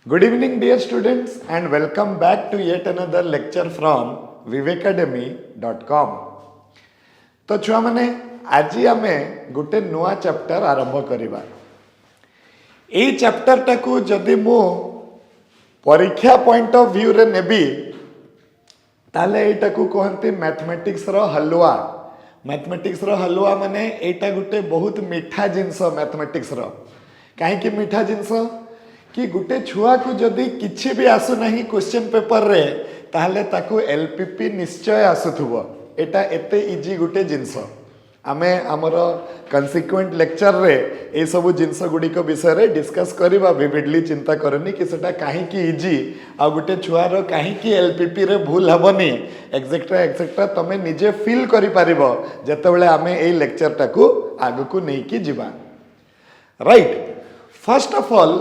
Good evening, dear students, and welcome back to yet another lecture from vivekacademy.com. तो छुआ माने आज आमे गोटे नुआ चैप्टर आरंभ करिबा। एई चैप्टर टाकू जदि मु परीक्षा पॉइंट ऑफ व्यू रे नेबी ताले एटाकू कहंती मैथमेटिक्स रो हलवा। मैथमेटिक्स रो हलवा माने एटा गोटे बहुत मीठा जिंस मैथमेटिक्स रो। काहे कि मीठा जिंस कि गोटे छुआ को जदि किछि भी आसु नहीं क्वेश्चन पेपर रे ताहले ताकू एलपीपी निश्चय आसुथुबो। एटा एते इजी गोटे जिंस। आमे हमर कन्सिक्वेंट लेक्चर रे ए सब जिंस गुडी को विषय रे डिस्कस करिबा। विविडली चिंता करनी कि सेटा काहे कि इजी आ गोटे छुआ रो काहे कि एलपीपी रे भूल हबनी एक्सेट्रा एक्सेट्रा तमे निजे फील करि पारिबो जेतेबेले आमे ए लेक्चर टाकू आगु को नै कि जिबा। राइट, फर्स्ट ऑफ ऑल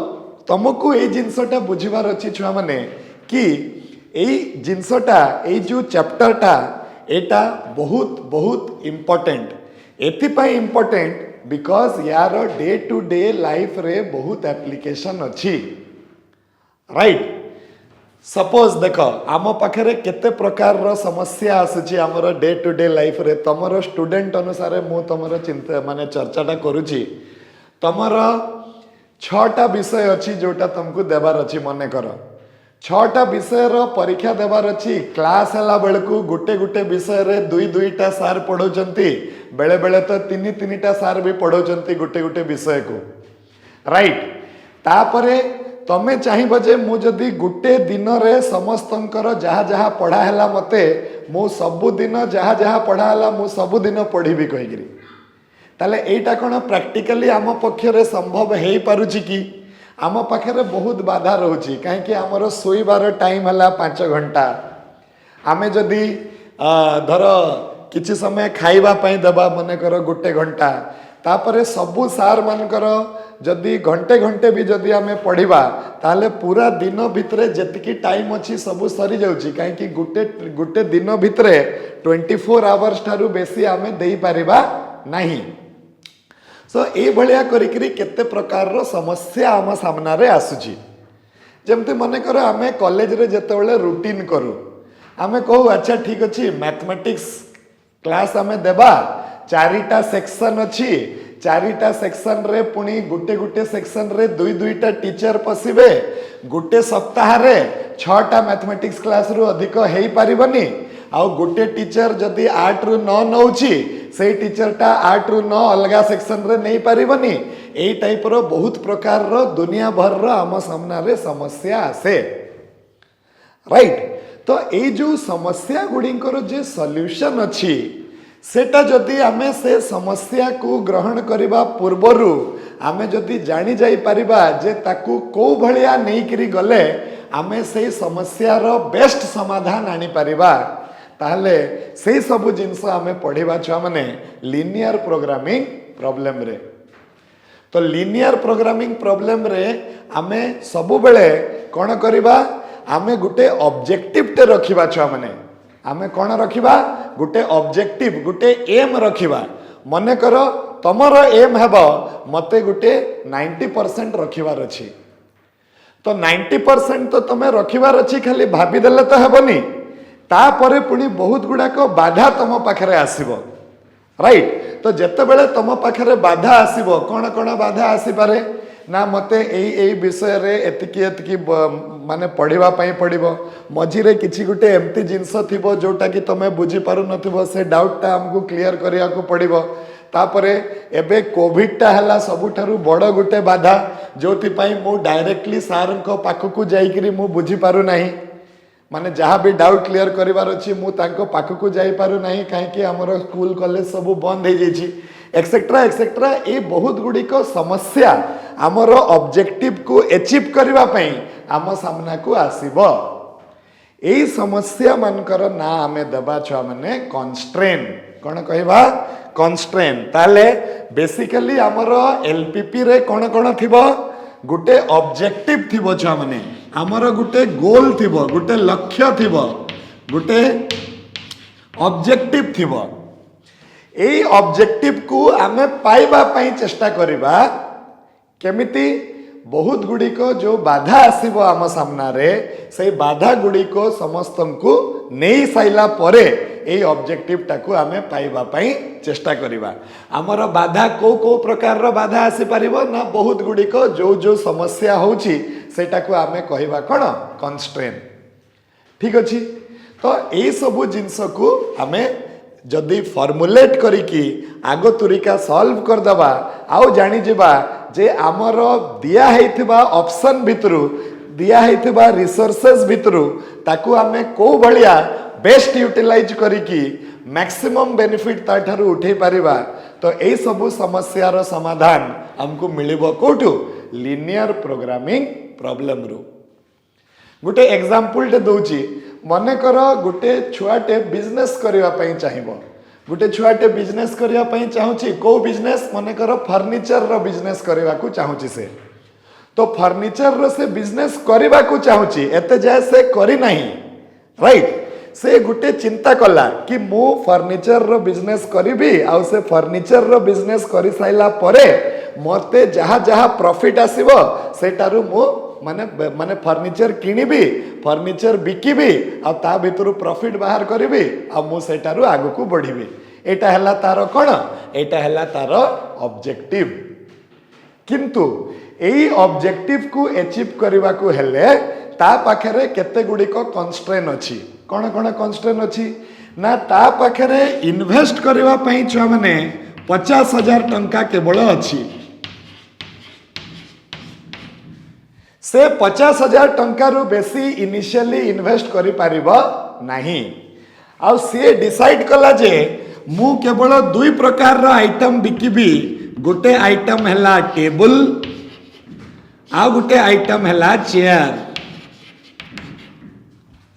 तुमको ये जिनसटा बुझीबार अच्छी छुआ माने कि यही जिनसटा ये जो चैप्टरटा एटा बहुत बहुत इम्पोर्टेंट। एथिपाई इम्पोर्टेंट बिकॉज यार डे टू डे लाइफ रे बहुत एप्लिकेशन अच्छी। राइट, सपोज देख आम पाखे केते प्रकार रो समस्या आसुची आमर डे टू डे लाइफ रे। तमर स्टूडेंट अनुसार मु तमर चिंता माने चर्चाटा करूची। तमर 6टा विषय अच्छी जोटा तुमको देवार अच्छी। मन कर 6टा विषय रो परीक्षा देवार अच्छी। क्लास हला बेलू गोटे गोटे विषय रे दुई दुईटा सार पढ़ाउचंती, बेले बेले तो तीन तीनटा सार भी पढ़ाउचंती गोटे गोटे विषय को। राइट, तापरे तमे चाहिबो जे मु जदी गोटे दिन रे समस्तंकर जहा जहा पढ़ा हला मते मु सब दिन जहा जहा पढ़ा हला मु सब दिन पढ़ीबी कहिगिरी ताले एटा कोन प्रैक्टिकली आम पक्षरे संभव हे पारुची कि आम पाखे बहुत बाधा रोची। कहीं कि आमर शोइबार टाइम हला 5 घंटा। आमे जदि धर किछि समय खाइबा पई देबा मने कर गोटे घंटा तापरे सबु सार मानकर जदि घंटे घंटे भी जदि आमे पढ़िबा ताले पूरा दिन भितरे जेतिकी टाइम अछि सबु सरी जाउची। कहीं कि गोटे गोटे दिन भितरे 24 आवर्स ठारू बेसी आमे देई परिबा नाही। सो ए भलिया करिकरी केते प्रकार रो समस्या आम सामना रे आसुची। जेमते मने करो आमे कॉलेज रे जेतेबेले रूटीन करू आमे कहू अच्छा ठीक अछि मैथमेटिक्स क्लास आमे देबा 4टा सेक्शन अछि। 4टा सेक्शन रे पुनी गुटे गुटे सेक्शन रे दुई दुईटा टीचर पसिबे। गुटे सप्ताह रे 6टा मैथमेटिक्स क्लास रु अधिक हेई परिबनी। आ गोटे टीचर जदि 8 रु 9 नौची से टीचरटा 8 रु 9 अलगा सेक्शन रे नहीं पारिबनी। एई टाइप रो बहुत प्रकार रो दुनिया भर रो आम सामना रे समस्या आसे। राइट, तो एई जो समस्या गुडीकर जे सॉल्यूशन अछि सेटा जदि आमे से समस्या को ग्रहण करिबा पूर्वरु आमे जदि जानि जाई परिबा जे ताकू को भलिया नै करी गले आमे से समस्या रो बेस्ट समाधान आनी परिबा ताहले से सब जिनस आमे पढ़िबा छुआ माने लिनियर प्रोग्रामिंग प्रॉब्लम रे। तो लिनियर प्रोग्रामिंग प्रॉब्लम रे आमे सबु बेले कोन करिबा आमे गुटे ऑब्जेक्टिव टे रखिबा छुआ माने। आमे कोन रखिबा गुटे ऑब्जेक्टिव गुटे एम रखिबा। मने करो तमर एम हेबो मते गुटे 90% रखिबार अछि। तो 90% तो तमे रखिबार अछि खाली भाबी देले तो हेबनी। तापरे पुणी बहुत गुड़ाक बाधा तुम पाखे आसब। राइट, तो जेते बेले तुम पाखे बाधा आसब कौन कौन बाधा आसीपारे ना मते एई विषय रे एतिकी एतिकी माने पढ़िबा पई पड़िबो। मझिरे किछि गुटे एम्ति जिंस थिबो जोटा कि तमे बुझी पारु नथिबो से डाउटटा हमकु क्लियर करिया को पड़िबो। तापरे एबे कोविड टा हला सबुठारु बड़ गुटे बाधा जोथि पई मु डायरेक्टली सार को पाखकु जाईकरी मु बुझी पारु नाही। माने जहाँ भी डाउट क्लियर करिवार अछि मु तांको पाखकु जाई पारु नाही काहे कि हमर स्कूल कॉलेज सब बंद हे जेछि एक्सेट्रा एक्सेट्रा। ए बहुत गुडी को समस्या हमर ऑब्जेक्टिव को अचीव करिवा पई आम सामना को आसीबो। एई समस्या मानकर ना आमे दबा छुआ माने कन्स्ट्रेन। कोन कहबा कन्स्ट्रेन। ताले बेसिकली हमर एलपीपी रे कोन कोन थिबो गुटे ऑब्जेक्टिव थिबो छुआ माने। हमर गुटे गोल थिबो गुटे लक्ष्य थिबो गुटे ऑब्जेक्टिव थिबो। एई ऑब्जेक्टिव को आमे पाइबा पई चेष्टा करिबा केमिति बहुत गुड़िक जो बाधा आसीबो आम सामना रे से बाधा गुड़िक समस्त को नहीं साइला परे এই অবজেক্টিভটাକୁ ଆମେ ପାଇବା ପାଇଁ ଚେଷ୍ଟା କରିବା। ଆମର ବାଧା କୋଉ କୋଉ ପ୍ରକାରର ବାଧା ଆସିପାରିବ ନା ବହୁତ ଗୁଡ଼ିକ ଯୋଉ ଯୋଉ ସମସ୍ୟା ହେଉଛି ସେଇଟାକୁ ଆମେ କହିବା କ'ଣ କନଷ୍ଟ୍ରେନ୍। ଠିକ୍ ଅଛି, ତ ଏଇ ସବୁ ଜିନିଷକୁ ଆମେ ଯଦି ଫର୍ମୁଲେଟ୍ କରିକି ଆଗ ତୁରିକା ସଲ୍ଭ କରିଦେବା ଆଉ ଜାଣିଯିବା ଯେ ଆମର ଦିଆ ହେଇଥିବା ଅପସନ୍ ଭିତରୁ ଦିଆ ହେଇଥିବା ରିସୋର୍ସେସ୍ ଭିତରୁ ତାକୁ ଆମେ କୋଉ ଭଳିଆ बेस्ट यूटिलाइज करिकी मैक्सिमम बेनिफिट ताठारु उठे पारिबा तो यही सबु समस्यार समाधान हमको मिलिबो कोठु लिनियर प्रोग्रामिंग प्रॉब्लम रु। गोटे एग्जांपल टे दउची मने कर गोटे छुआटे बिजनेस करिवा पई चाहिबो गोटे छुआटे बिजनेस करिवा पई चाहूची को बिजनेस मने कर फर्नीचर रो बिजनेस करिवा को चाहूची से तो फर्नीचर रो से बिजनेस करिवा को चाहूची एते जाय से करी नाही राइट से गोटे चिंता कला कि मु फर्नीचर रो बिजनेस करिबी आउ से फर्नीचर रो बिजनेस करि साइला परे मते जहाँ जहाँ प्रॉफिट आसीबो सेटारु मु माने माने फर्नीचर किनिबी फर्नीचर बिकिबी आ ता भितरु प्रॉफिट बाहर करिबी आ मु सेटारु आगु को बढ़िबी। एटा हला तारो कोन एटा हला तारो ऑब्जेक्टिव। किंतु एई ऑब्जेक्टिव को अचीव करबा को हेले ता पाखरे केते गुडी को कन्स्ट्रेन अछि कौन कौन कन्स्ट्रेन अच्छी ना ता पाखरे इन्वेस्ट करबा पई छुआ माने 50,000 टंका केवल अच्छी से 50,000 टंका रु बेसी इनिशियली इन्वेस्ट करि पारिबो नाही आ से डिसाइड कला जे मु केवल दुई प्रकार रो आइटम बिकिबी गोटे आइटम हैला टेबल आ गोटे आइटम हैला चेयर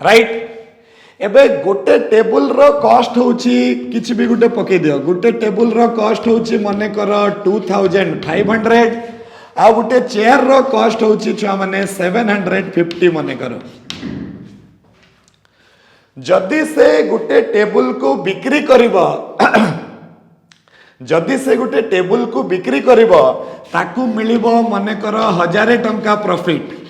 राइट। एबे गोटे टेबल रो कॉस्ट होची किछि भी गोटे पके दियो गोटे टेबल रो कॉस्ट होची मने कर 2500 आ गोटे चेयर रो कॉस्ट होची छुआ माने 750 मने कर। जदि से गोटे टेबल को बिक्री करिवो जदि से गोटे टेबल को बिक्री करिवो ताकू मिलिबो मने कर 1000 टंका प्रॉफिट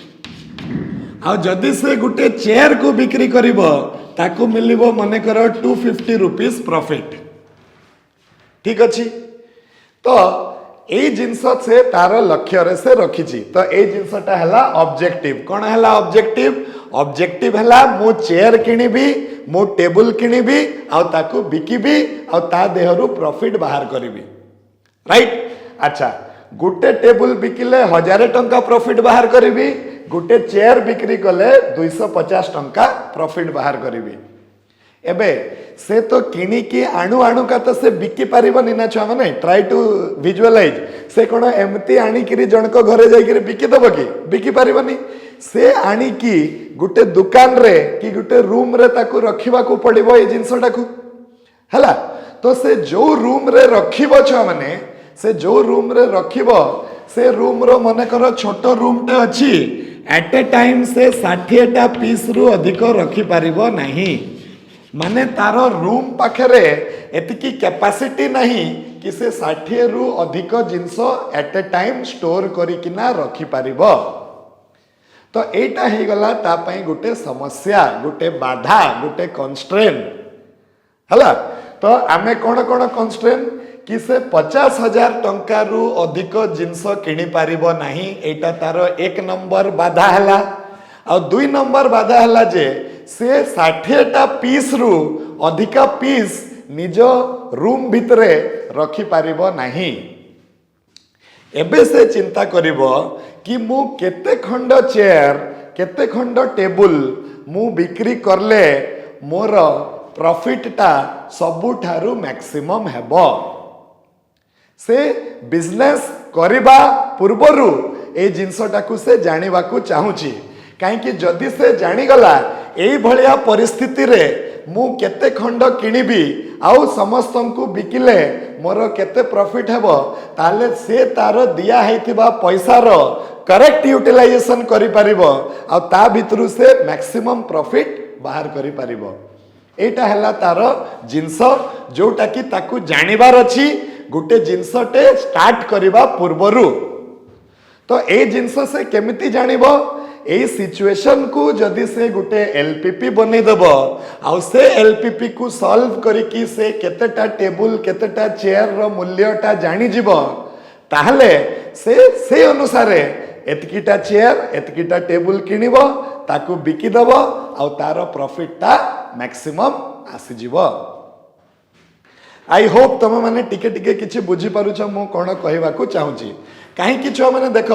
आ जदि से गोटे चेयर को बिक्री करिवो ताकू मिलिबो मने कर 250 रुपीस प्रॉफिट। ठीक अच्छी तो यही जिनस से तार लक्ष्य रे से रखी तो यही जिनसटा है ऑब्जेक्टिव। कौन है ऑब्जेक्टिव ऑब्जेक्टिव है मु चेयर किनिबी मु टेबल किनिबी आउ ताकू बिकिबी आउ ता देहरु प्रॉफिट बाहर करिबी राइट। अच्छा गोटे टेबल बिकिले 1000 टंका प्रॉफिट बाहर करिबी गोटे चेयर बिक्री कले 250 टंका प्रॉफिट बाहर करिबी। एबे से तो किणी की आणु आणु का तो से बिकी पारिबनी ना छुआ माने ट्राई टू विजुअलाइज से कोन एमती आनी किरी जनक घरे जाई किरी बिकी दबो कि बिकी पारिबनी से आनी की गोटे दुकान रे कि गोटे रूम रे ताकू रखिबा को पड़िबो ए जिंसटा को हला तो से जो रूम रे रखिबो छुआ माने से जो रूम रे रखिबो से रूम रो मने कर छोट रूम टे अछि एट ए टाइम से 60टा पीस रु अधिक रखी पारिबो नाही माने तार रूम पाखरे एतिकी कैपेसिटी नहीं कि से 60 रु अधिक जिंस एट ए टाइम स्टोर करिकिना रखी पारिबो। तो एटा हे गला ता पई गुटे समस्या गुटे बाधा गुटे कन्स्ट्रेन हला। तो आमे कोन कोन कन्स्ट्रेन कि से 50,000 टंका रु अधिक जिनस किनी पारिबो नाही एटा तार एक नंबर बाधा हला। आ दुई नंबर बाधा हला जे से 60टा पीस रु अधिका पीस निज रूम भितरे रखी पारिबो नाही। एबे से चिंता करिबो कि मु केते खंड चेयर केते खंड टेबल मु बिक्री करले मोर प्रॉफिटटा सबुठारु मैक्सिमम हेबो। से बिजनेस करिबा पूर्वरु ए जिनसटाकू से जानिबा को चाहूची काहेकि जदि से जानिगला एई भलिया परिस्थिति रे मु केते खंड किनिबी आउ समस्तंकु बिकिले मोर केते प्रॉफिट हेबो ताले से तार दिया हेतिबा पैसा रो करेक्ट यूटिलाइजेशन करि परिबो आ ता भितरु से मैक्सिमम प्रॉफिट बाहर करि परिबो। एटा हला तार जिंस जोटा कि ताकू जानिबार अछि गोटे जिनसटे स्टार्ट करिबा पूर्वरु। तो तो ए जिनस से केमिति जानिबो एई सिचुएशन को जदि से गुटे एलपीपी बनै देबो आ से एलपीपी को सॉल्व करिकी से केतेटा टेबल केतेटा चेयर रो मूल्यटा जानि जिवो ताहले से अनुसारे एतकीटा चेयर एतकीटा टेबल किनिबो ताकू बिकी दबो आ तार प्रॉफिटटा मैक्सिमम आसी जिवो। आई होप तुम मैंने टिके टिके किछि बुझी पारुछ मु कोन कहबा को चाहूची कहीं छुआ मैंने देख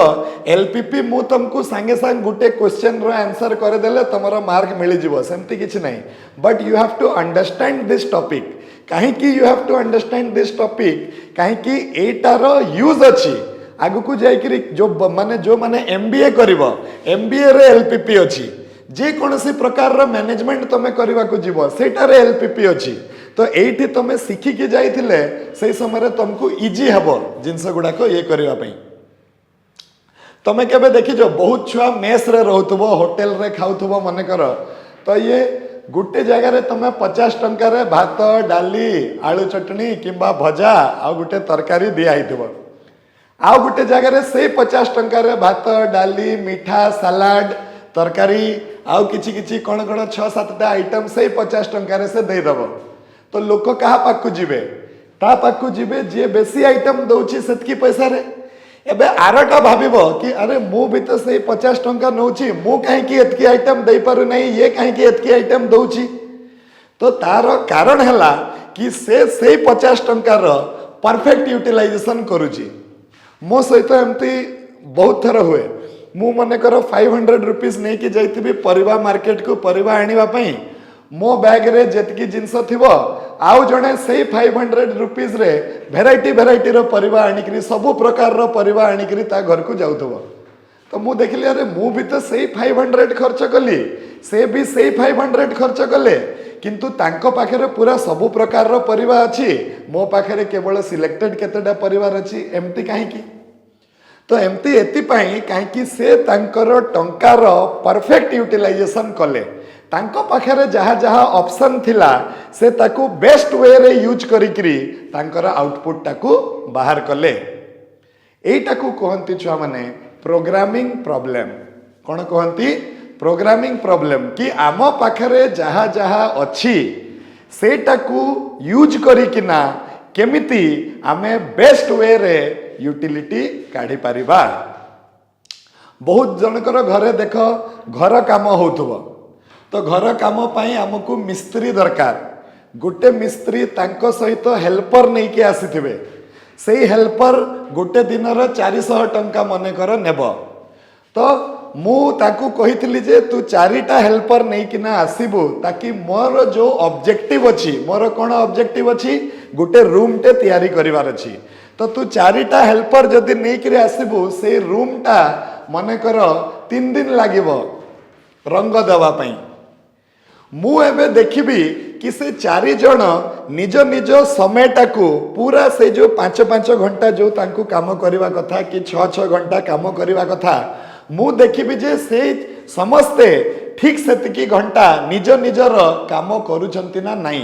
एलपीपी मु तुमको सांगे सांग गुटे क्वेश्चन रो आंसर कर देले तमरो मार्क मिली जिवो सेमती किछि नहीं but you have to understand this topic कहीं you have to understand this topic कहीं एटार यूज अछि आगु को जाइकरी जो माने एमबीए करिवो एमबीए रे एलपीपी अछि जे कोनसी प्रकार रो मैनेजमेंट तमे करबा को जीवो सेटारे एलपीपी अछि तो एठी तमे सिखी के जाइथिले से समय तुमको इजी हबो जिंस गुडा को ये करबा पई तमे केबे देखि जो बहुत छुआ मेस रे रहउतबो होटल रे खाउतबो मने कर तो ये गुटे जगह रे तमे 50 टंका रे भात डाली आलू चटनी किंबा भजा आ गुटे तरकारी दिया हितबो आ गुटे जगह रे से 50 टंका रे भात डाली मीठा सलाड तरकारी आउ किछि किछि कोन कोन 6-7टा आइटम से 50 टंका रे से दे दबो तो लोक कहा पाकु जीवे ता पाकु जीवे जे बेसी आइटम दउछि सेतकी पैसा रे एबे आरटा भाबिबो कि अरे मु भी तो से 50 टंका नउछि मु काहे कि एतकी आइटम दे पारु नहीं ये काहे कि एतकी आइटम दउछि तो तार कारण हला कि से 50 टंका रो परफेक्ट यूटिलाइजेशन करूछि मो सहित एमती बहुत थर हुए मु मने करो 500 रुपीस नहीं कि जाइथिबी परिवा मार्केट को परिवा आनिबा पई मो बैग रे जेतकी जिनस थिबो आउ जणे से 500 रुपीस रे भेराइटी रो परिवा आनिकरी सब प्रकार रो परिवा आनिकरी ता घर को जाउथबो तो मु देखली अरे मु भी तो से 500 खर्च कली से भी से 500 खर्च कले किंतु तांको पाखरे पूरा सब प्रकार रो परिवा अछि मो पाखरे केवल सिलेक्टेड केतेडा परिवार अछि एमती काहे की तो एमती एति पई काहे की से तांकर टंकार परफेक्ट यूटिलाइजेशन कले तांको पाखरे जहा जहा ऑप्शन थिला से ताकू बेस्ट वे रे यूज करिकरी तांकर आउटपुट ताकू बाहर कले एटाकू कहंती छुआ माने प्रोग्रामिंग प्रॉब्लम कोन कहंती प्रोग्रामिंग प्रॉब्लम कि आम पाखरे जहा जहा अछि सेटाकू यूज करिकिना केमिति आमे बेस्ट वे रे यूटिलिटी काढी परिबा बहुत जनकर घरे देख घर काम होउथबो तो घर काम पाई हमको मिस्त्री दरकार गोटे मिस्त्री तांको सहित हेल्पर नहीं के आसीथिबे से हेल्पर गोटे दिन 400 टंका मने कर नेब तो मु ताकू कहितली जे तू 4टा हेल्पर नहीं किना आसीबू ताकि मोर जो ऑब्जेक्टिव अछि मोर कोन ऑब्जेक्टिव अछि गोटे रूम टे तैयारी करिवार अछि तो तू 4टा हेल्पर जदि नहीं कि आसीबू से रूम टा मने कर 3 दिन लागिबो रंग देवा पई मु एबे देखिबी कि से 4 जण निज निज समयटा को पूरा से जो 5-5 घंटा जो तांको काम करवा कथा कि 6-6 घंटा काम करवा कथा मु देखिबी जे से समस्ते ठीक सेतिकी घंटा निज निजर काम करूछंती ना नहीं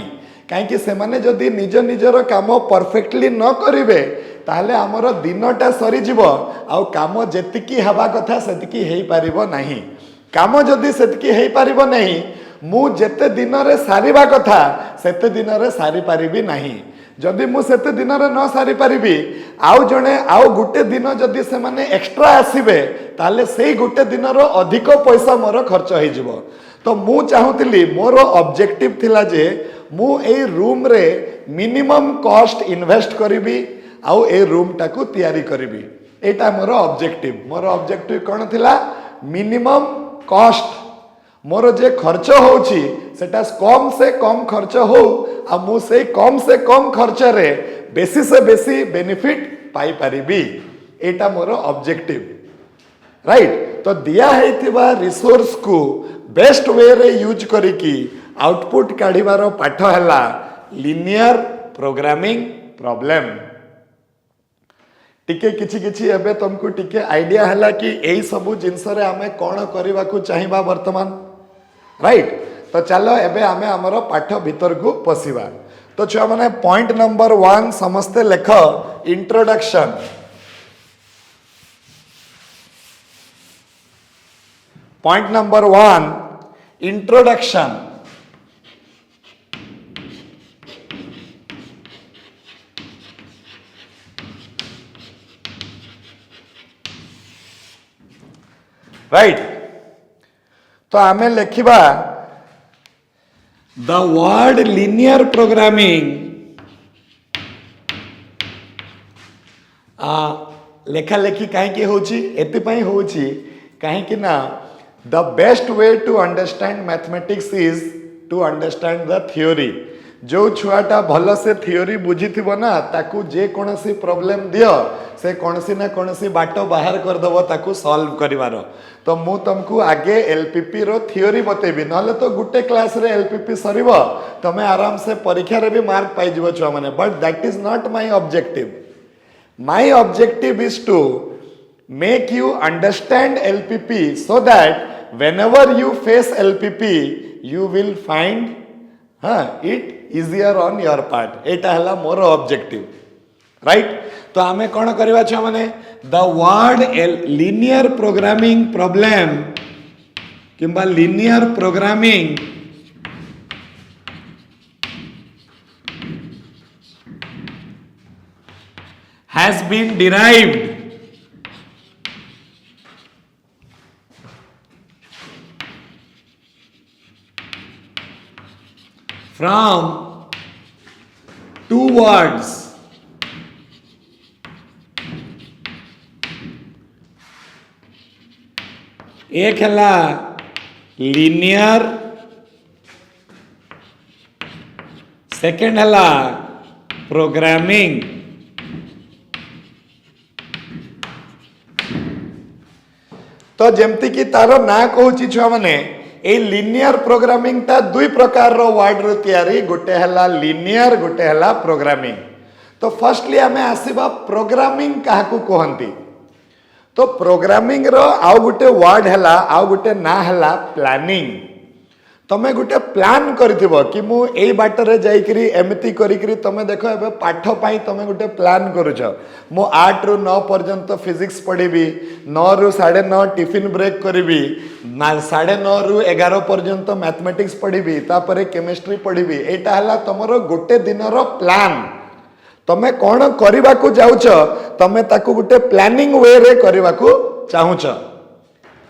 कहीं से माने जदि निज निजर काम परफेक्टली न करिवे ताहले हमर दिनटा सरी जीवो आ काम जेतिकी हवा कथा सेतिकी हेई पारिबो नाही काम जदि सेतिकी हेई पारिबो नाही मु जेते दिन रे सारिबा कथा सेते दिन रे सारी पारिबी नाही जदि मु सेते दिन रे न सारी पारिबी आउ जणे आउ गुटे दिन जदि से माने एक्स्ट्रा आसीबे ताले सेई गुटे दिन रो अधिक पैसा मोर खर्च होई जीवो तो मु चाहूतिली मोर ऑब्जेक्टिव थिला जे मु ए रूम रे मिनिमम कॉस्ट इन्वेस्ट करिबी आउ ए रूम टाकू तैयारी करिबी एटा मोर ऑब्जेक्टिव कोन थिला मिनिमम कॉस्ट मोर जे खर्च होउची सेटा कम से कम खर्च हो आ मु से कम खर्च रे बेसी से बेसी बेनिफिट पाई परिबी एटा मोर ऑब्जेक्टिव राइट तो दिया हेतिबा रिसोर्स को बेस्ट वे रे यूज करिकी आउटपुट काढिबार पाठ हला लिनियर प्रोग्रामिंग प्रॉब्लम टिके किछि किछि एबे तुमको टिके आइडिया हला कि एई सबु जिंस रे हमें कोन करबा को चाहिबा वर्तमान राइट तो चलो एबे हमें हमरो पाठ भीतर को पसिबा तो छुआ माने पॉइंट नंबर 1 समस्ते लेख introduction point number 1 introduction. Right, तो आमे लिखिबा द वर्ड लिनियर प्रोग्रामिंग। लेखा लेखी कहीं होची एतिपाई होची कहीं ना the best way to understand mathematics is to understand the theory. जो छुआटा भल से थियोरी बुझी थी ना ताकू जे कोनसी प्रॉब्लम दियो से कोनसी ना कोनसी बाट बाहर कर दबो ताकू सॉल्व करिवारो। तो मु तुमको आगे एलपीपी रो थियोरी बतेबी नले तो गुटे क्लास रे एलपीपी सरीबो तमे आराम से परीक्षा रे भी मार्क पाई जिवो छुआ माने। But that is not my objective. My objective is to make you understand LPP so that whenever you face LPP you will find it easier on your part। एटा हला मोर ऑब्जेक्टिव। राइट, तो आमे कौन करवा छ माने the word linear programming problem किंबा linear programming has been derived from two words, एक है लिनियर, सेकेंड है प्रोग्रामिंग। तो जमती कि तार ना कहूँ छुआ मैंने ए लिनियर प्रोग्रामिंग ता दुई प्रकार रो वर्ड रो तैयारी गोटे हला लिनियर गोटे हला प्रोग्रामिंग। तो फर्स्टली आमे आसीबा प्रोग्रामिंग काहाकू कहंती। तो प्रोग्रामिंग रो आउ गोटे वर्ड हला आउ गोटे ना हला प्लानिंग। तमे गोटे प्लान करथिबो कि मु एई बाटरे जाईकरी एमिति करिकरी तमे देखो एबे पाठ पाई तमे गोटे प्लान करूछ। मु 8 रु 9 पर्यंत फिजिक्स पढ़ीबी, 9 रु 9:30 टिफिन ब्रेक करिबी, 9:30 रु 11 पर्यंत मैथमेटिक्स पढ़ीबी, तापरे केमिस्ट्री पढ़ीबी। एटा हला तमरो गोटे दिनरो प्लान। तमे कोन करिबा को जाउछ तमे ताकू गोटे प्लानिंग वे रे करिबा को चाहुछ।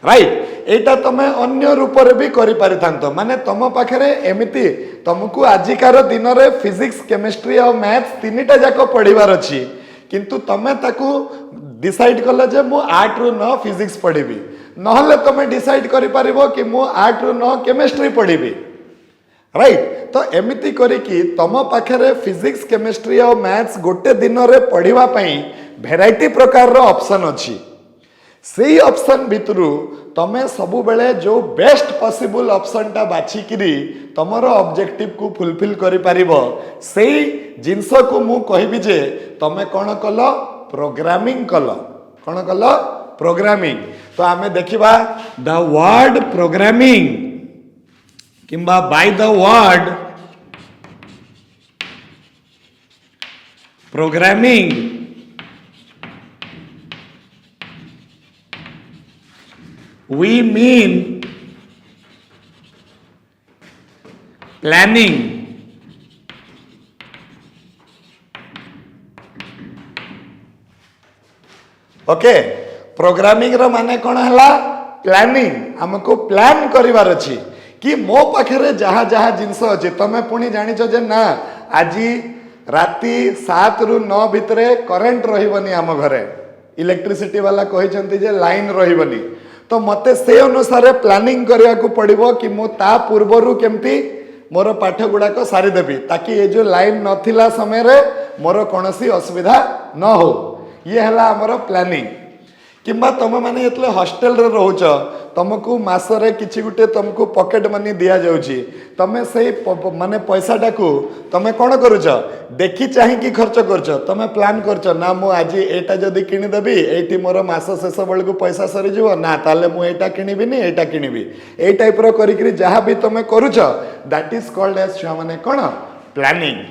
राइट, एटा तमे अन्य रूप रे भी करि परिथांतो माने तम पाखरे एमिति तुमको आजिकार दिन रे फिजिक्स केमिस्ट्री और मैथ्स तीनटा जाको पढ़िबार अछि किंतु तमे ताकू डिसाइड कल जे मु 8 रु 9 फिजिक्स पढ़िबी नहले तमे डिसाइड करि परिबो कि मु 8 रु 9 केमिस्ट्री पढ़िबी। राइट, तो एमिति करी कि तम पाखरे फिजिक्स केमिस्ट्री और मैथ्स गोटे दिन रे पढ़िबा पई भेराइटी प्रकार रो ऑप्शन अछि। सेही ऑप्शन भितरु तमे सबु बेले जो बेस्ट पॉसिबल ऑप्शन टा बाछि किरी तमरो ऑब्जेक्टिव को फुलफिल करि परिबो सेही जिंस को मु कहिबी जे तमे कोन कलो प्रोग्रामिंग कलो। कोन कलो प्रोग्रामिंग। तो आमे देखिबा द वर्ड प्रोग्रामिंग किंबा by the word programming we mean planning। Okay, programming रो माने कोन हला प्लानिंग। हमको प्लान करिवार अछि कि मो पाखरे जहा जहा जिंस अछि तमे पुनी जानिछ जे ना आजी राती 7 रु 9 भितरे करंट रहिबनी हम घरे इलेक्ट्रिसिटी वाला कहिसंती जे लाइन रहिबनी। तो मते से अनुसार प्लानिंग करिया को पड़िबो कि मो ता पूर्वरु केमती मोर पाठ गुडा को सारी देबी ताकि ये जो लाइन नथिला समय रे मोर कोनसी असुविधा न हो। ये हला हमर प्लानिंग। किंबा तुम माने एतले हॉस्टल रे रहउछ तुमको मास रे किछि गुटे तुमको पॉकेट मनी दिया जाउची तमे सेही माने पैसा टाकू तमे कोन करूछ देखि चाहि कि खर्च करछ तमे प्लान करछ ना मु आज एटा जदी किनि देबी एठी मोर मास शेष बेल को पैसा सरी जीवो ना ताले मु एटा किनिबिनी एटा किनिबी ए टाइप रो करिकरी जहा भी तमे करूछ दैट इज कॉल्ड एज छुआ माने कोन planning.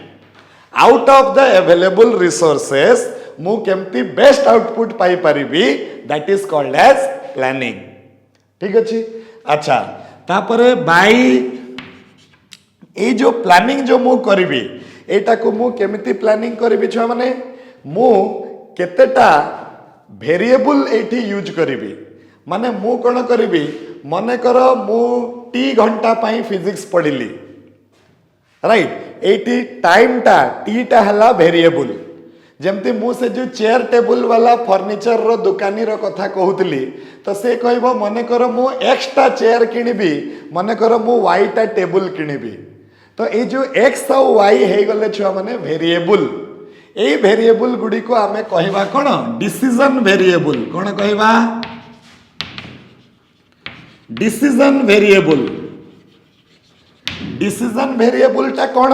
Out of the available resources मु केमती बेस्ट आउटपुट पाई परिबी that is called as planning. ठीक अछि। अच्छा तापरे बाई ए जो प्लानिंग जो मु करिवि एटा को मु केमिति प्लानिंग करिवि छुआ माने मु केतेटा वेरिएबल एठी यूज करिवि माने मु कोन करिवि मने कर मु टी घंटा पाई फिजिक्स पढ़िली राइट एटी टाइम टा टी टा हला वेरिएबल जमती मु से जो चेयर टेबल वाला फर्निचर रो दुकानी रो कथा कहूतली तो से कहबो मने कर मु एक्स्ट्रा चेयर किनिबी मने कर मु वाई टा टेबल किनिबी तो ये जो एक्स और वाई हे गले छुआ माने वेरिएबल ए वेरिएबल गुडी को आमे कहबा कोन डिसीजन वेरिएबल कोन कहबा डिसीजन वेरिएबल डिसीजन वेरिएबल टा कोन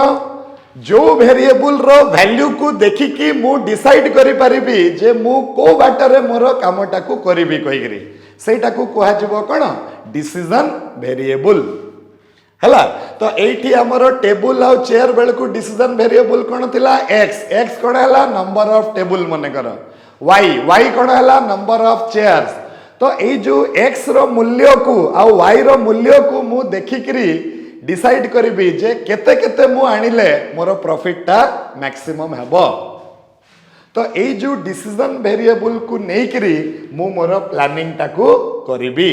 जो वेरिएबल रो वैल्यू को देखि कि मु डिसाइड करि परिबी जे मु को बाटरे मोर कामटा को करिबी कहिगरी सेटा को कहा जबो कोन डिसीजन वेरिएबल हला तो एठी हमरो टेबल आ चेयर बेल को डिसीजन वेरिएबल कोन थिला एक्स एक्स कोन हला नंबर ऑफ टेबल मने कर वाई वाई कोन हला नंबर ऑफ चेयर्स तो ए जो एक्स रो मूल्य को आ वाई रो मूल्य को मु देखिकरी डिसाइड करिबी जे केते केते मु आनिले मोर प्रॉफिट टा मैक्सिमम हेबो तो ए जो डिसीजन वेरिएबल को नै करी मु मोर प्लानिंग टा को करिबी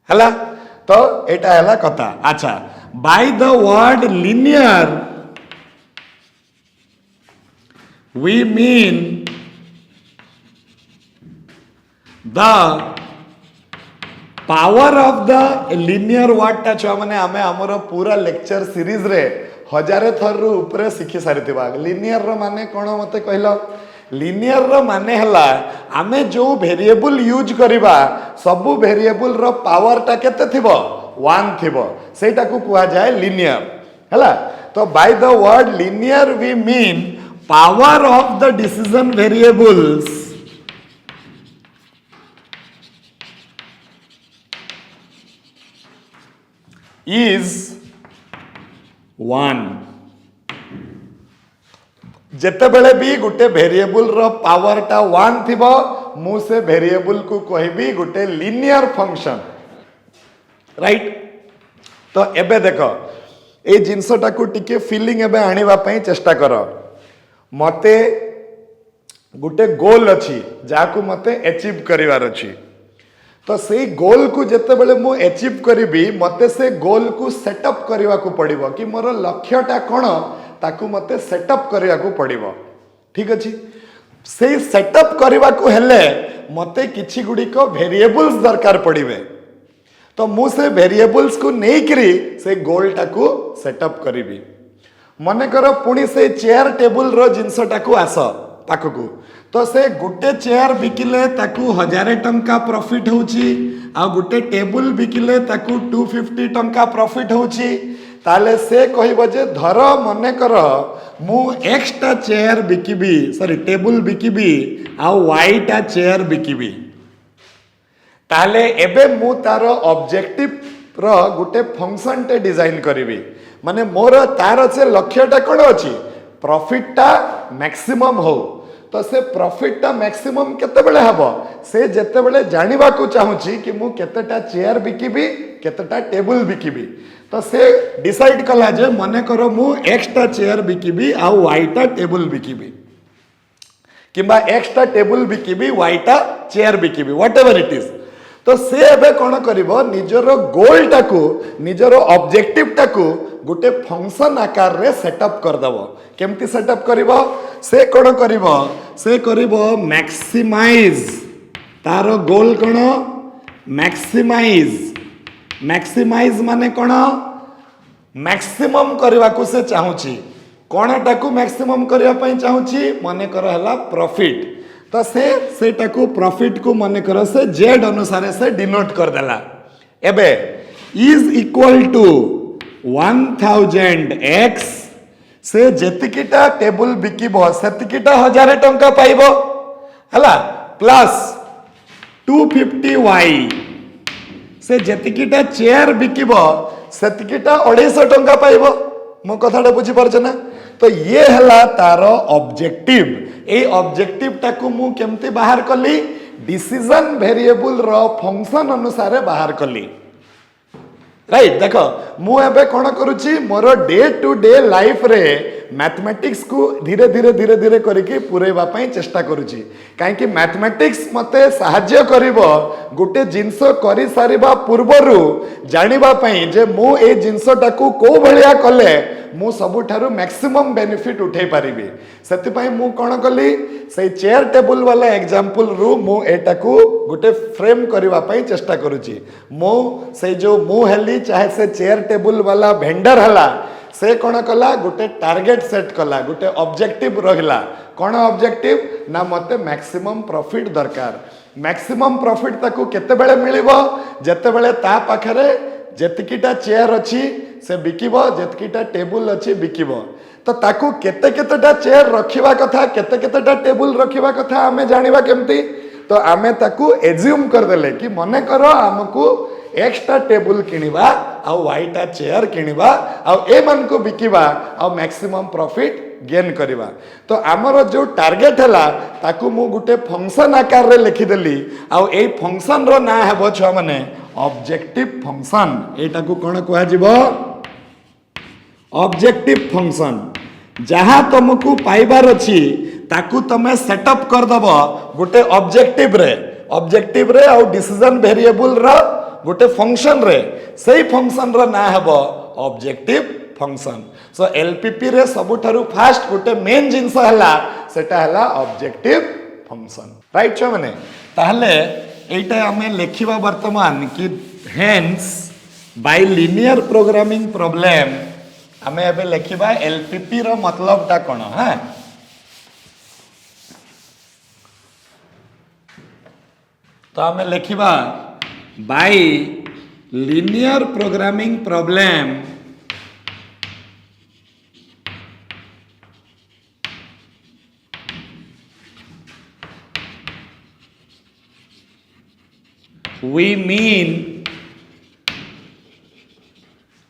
हला तो एटा हला कथा अच्छा by the word linear we mean the power of the linear word टा छुआ माने आमे हमर पूरा लेक्चर सीरीज रे हजारे थर रु ऊपर शिखि सारितिबा लिनियर रो माने कोन मते कहलो लिनियर रो माने हला आमे जो वेरिएबल यूज करिबा सब वेरिएबल रो पावर टा केते थिबो 1 थिबो सेटा को कुआ जाय लिनियर हला तो by the word linear we mean power of the decision variables is 1 जेते बेले भी गुटे वेरिएबल रो पावर टा 1 थिबो मु से वेरिएबल को कहबी गुटे लिनियर फंक्शन राइट तो एबे देखो ए जिंसटा को टिके फीलिंग एबे आनिबा पई चेष्टा करो मते गुटे गोल अछि जाको मते अचीव करिवार अछि तो से गोल को जेते बेले मु अचीव करिबी मते से गोल को सेटअप करबा को पड़िबो कि मोर लक्ष्यटा कोन ताकू मते सेटअप करबा को पड़िबो ठीक अछि से सेटअप करबा को हेले मते किछि गुडी को वेरिएबल्स दरकार पड़िबे तो मु से वेरिएबल्स को नै करी से गोलटा को सेटअप करिबी मने करो पुणी से चेयर टेबल रो जिंसटा को आस पाखकू तो से गुटे चेयर बिकिले ताकू 1000 टंका प्रॉफिट होची आ गुटे टेबल बिकिले ताकू 250 टंका प्रॉफिट होची ताले से कहबो जे धर मने कर मु एक्स्ट्रा चेयर बिकिबी सॉरी टेबल बिकिबी आ वाईटा चेयर बिकिबी ताले एबे मु तारो ऑब्जेक्टिव रो गुटे फंक्शन टे डिजाइन करिवि माने मोर तार से लक्ष्यटा कोन अछि प्रॉफिट टा मैक्सिमम हो तो से प्रॉफिट टा मैक्सिमम केते बेले हबो से जेते बेले जानिबा को चाहूची कि मु केतेटा चेयर बिकिबी केतेटा टेबल बिकिबी तो से डिसाइड कला जे मने करो मु एक्स्ट्रा चेयर बिकिबी आ वाईटा टेबल बिकिबी किबा एक्स्ट्रा टेबल बिकिबी वाईटा चेयर बिकिबी व्हाटएवर इट इज तो से एबे कोन करिवो निजर गोल टाको निजर ऑब्जेक्टिव टाको गुटे फंक्शन आकार रे सेटअप कर दबो केमती सेटअप करिवो से कोन करिवो से करिवो मैक्सिमाइज तारो गोल कोन मैक्सिमाइज मैक्सिमाइज माने कोन मैक्सिमम करबा को से चाहूची कोनटा को मैक्सिमम करबा पई चाहूची माने कर हला प्रॉफिट तो से टाको प्रॉफिट को माने कर से जेड अनुसार से डिनोट कर देला एबे इज इक्वल टू 1000 एक्स से जेतिकिटा टेबल बिकिबो सेतिकिटा 1000 टंका पाइबो हला प्लस 250 वाई से जेतिकिटा चेयर बिकिबो सेतिकिटा 250 टंका पाइबो मो कथाटा बुझी परछ ना तो ये हला तारो ऑब्जेक्टिव ए ऑब्जेक्टिव टाकू मु केमती बाहर कली डिसीजन वेरिएबल रो फंक्शन अनुसार बाहर कली राइट देख मु एबे कोन करूची मोर डे टू डे लाइफ रे मैथमेटिक्स को धीरे धीरे धीरे धीरे करके पुरेबा पई चेष्टा करूची काहे कि मैथमेटिक्स मते सहाय्य करिवो गुटे जिंस करि सारिबा पूर्वरु जानिबा पई जे मु ए जिंसटाकू को भलिया कले मु सबुठारु मैक्सिमम बेनिफिट उठे पारिबी सेति पई मु कोन कली से चेयर टेबल वाला एग्जांपल रु मु एटाकू गुटे फ्रेम करिबा पई चेष्टा करूची मु से जो मु हेली चाहे से चेयर टेबल वाला वेंडर हला से कौन कला गोटे टार्गेट सेट कला गोटे ऑब्जेक्टिव रहिला कौन ऑब्जेक्टिव ना मते मैक्सिमम प्रॉफिट दरकार मैक्सिमम प्रॉफिट ताकू केते बेले मिलिबो जेते बेले ता पाखरे जेतिकीटा चेयर अछि से बिकिबो जेतिकीटा टेबल अछि बिकिबो तो ताकू केते केतेटा चेयर रखिबा कथा केते केतेटा टेबल रखिबा कथा आमे जानिबा केमती तो आमे ताकू एज्यूम कर देले कि मने करो हमकू एक्स्ट्रा टेबल किनिबा आ वाइटा चेयर किनिबा आ ए मन को बिकिबा आ मैक्सिमम प्रॉफिट गेन करिबा तो आमर जो टार्गेट हला ताकू मु गुटे फंक्शन आकार रे लिखि देली आ ए फंक्शन रो ना हेबो छ माने ऑब्जेक्टिव फंक्शन एटा को कोन कहआ जिवो ऑब्जेक्टिव फंक्शन जहाँ तुमको पाइबार अछि ताकू तमे सेटअप कर दबो गुटे ऑब्जेक्टिव रे आ डिसीजन वेरिएबल रो गोटे फंक्शन रे सही फंक्शन रो ना हेबो ऑब्जेक्टिव फंक्शन सो एलपीपी रे सबुठारु फास्ट गोटे मेन जिंस हला सेटा हला ऑब्जेक्टिव फंक्शन राइट छ माने ताहले एटा हमें लेखिबा वर्तमान कि hence by linear programming problem हमें एबे लेखिबा एलपीपी रो मतलब ता कोन हां तो हमें लेखिबा by linear programming problem we mean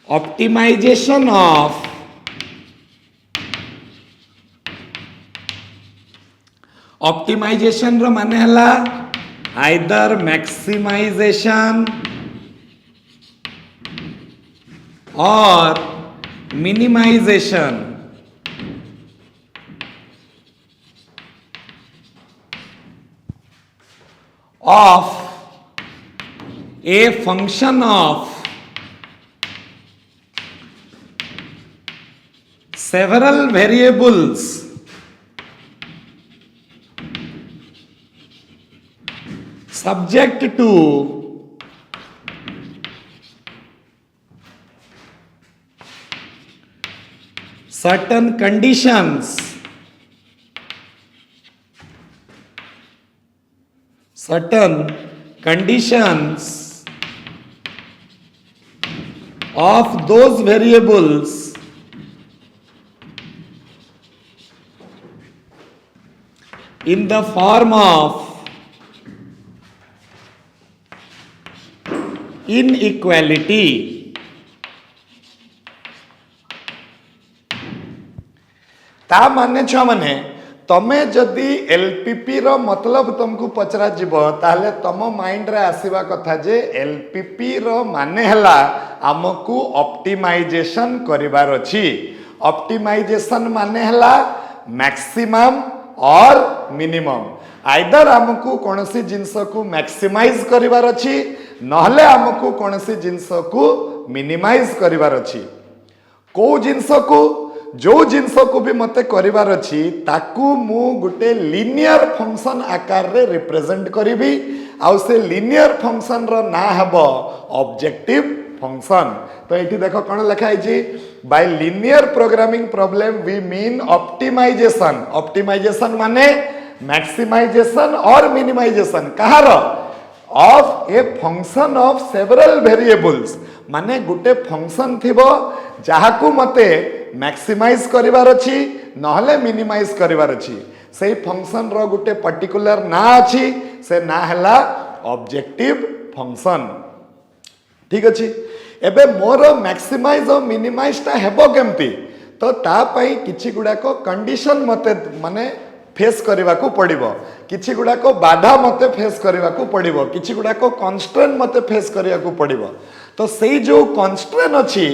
optimization of optimization रो माने हला either maximization or minimization of a function of several variables subject to certain conditions of those variables in the form of inequality ता माने छ माने तमे जदि LPP रो मतलब तुमको पचरा जीवो ताले तम माइंड रे आसीबा कथा जे एलपीपी रो माने हला हमकू ऑप्टिमाइजेशन करिवार अछि ऑप्टिमाइजेशन माने हला मैक्सिमम और मिनिमम आइदर हमकू कोनसी जिंस को मैक्सिमाइज करिवार अछि नहले हमकू कोनसी जिंस को मिनिमाइज करिवार अछि को जिंस को जो जिंस को भी मते करिवार अछि ताकू मु गुटे लिनियर फंक्शन आकार रे रिप्रेजेंट करिवि आ से लिनियर फंक्शन रो ना हबो ऑब्जेक्टिव फंक्शन तो एठी देखो कोन लिखा है by linear programming problem we mean optimisation माने मैक्सिमाइजेशन और मिनिमाइजेशन कहार of a function of several variables माने गुटे फंक्शन थिबो जाहाकू मते मैक्सिमाइज करिवार अछि नहले मिनिमाइज करिवार अछि सेही फंक्शन रो गुटे पर्टिकुलर ना अछि से ना हला ऑब्जेक्टिव फंक्शन ठीक अछि एबे मोर मैक्सिमाइज और मिनिमाइज ता हेबो केमती तो ता पई किछि गुडा को कंडीशन मते माने फेस करने को पड़ो किछि गुड़ाक बाधा मत फेस करने को पड़ो किछि गुड़ाक कन्स्ट्रेन मत फेस करने को पड़ो तो से जो कन्स्ट्रेन अच्छी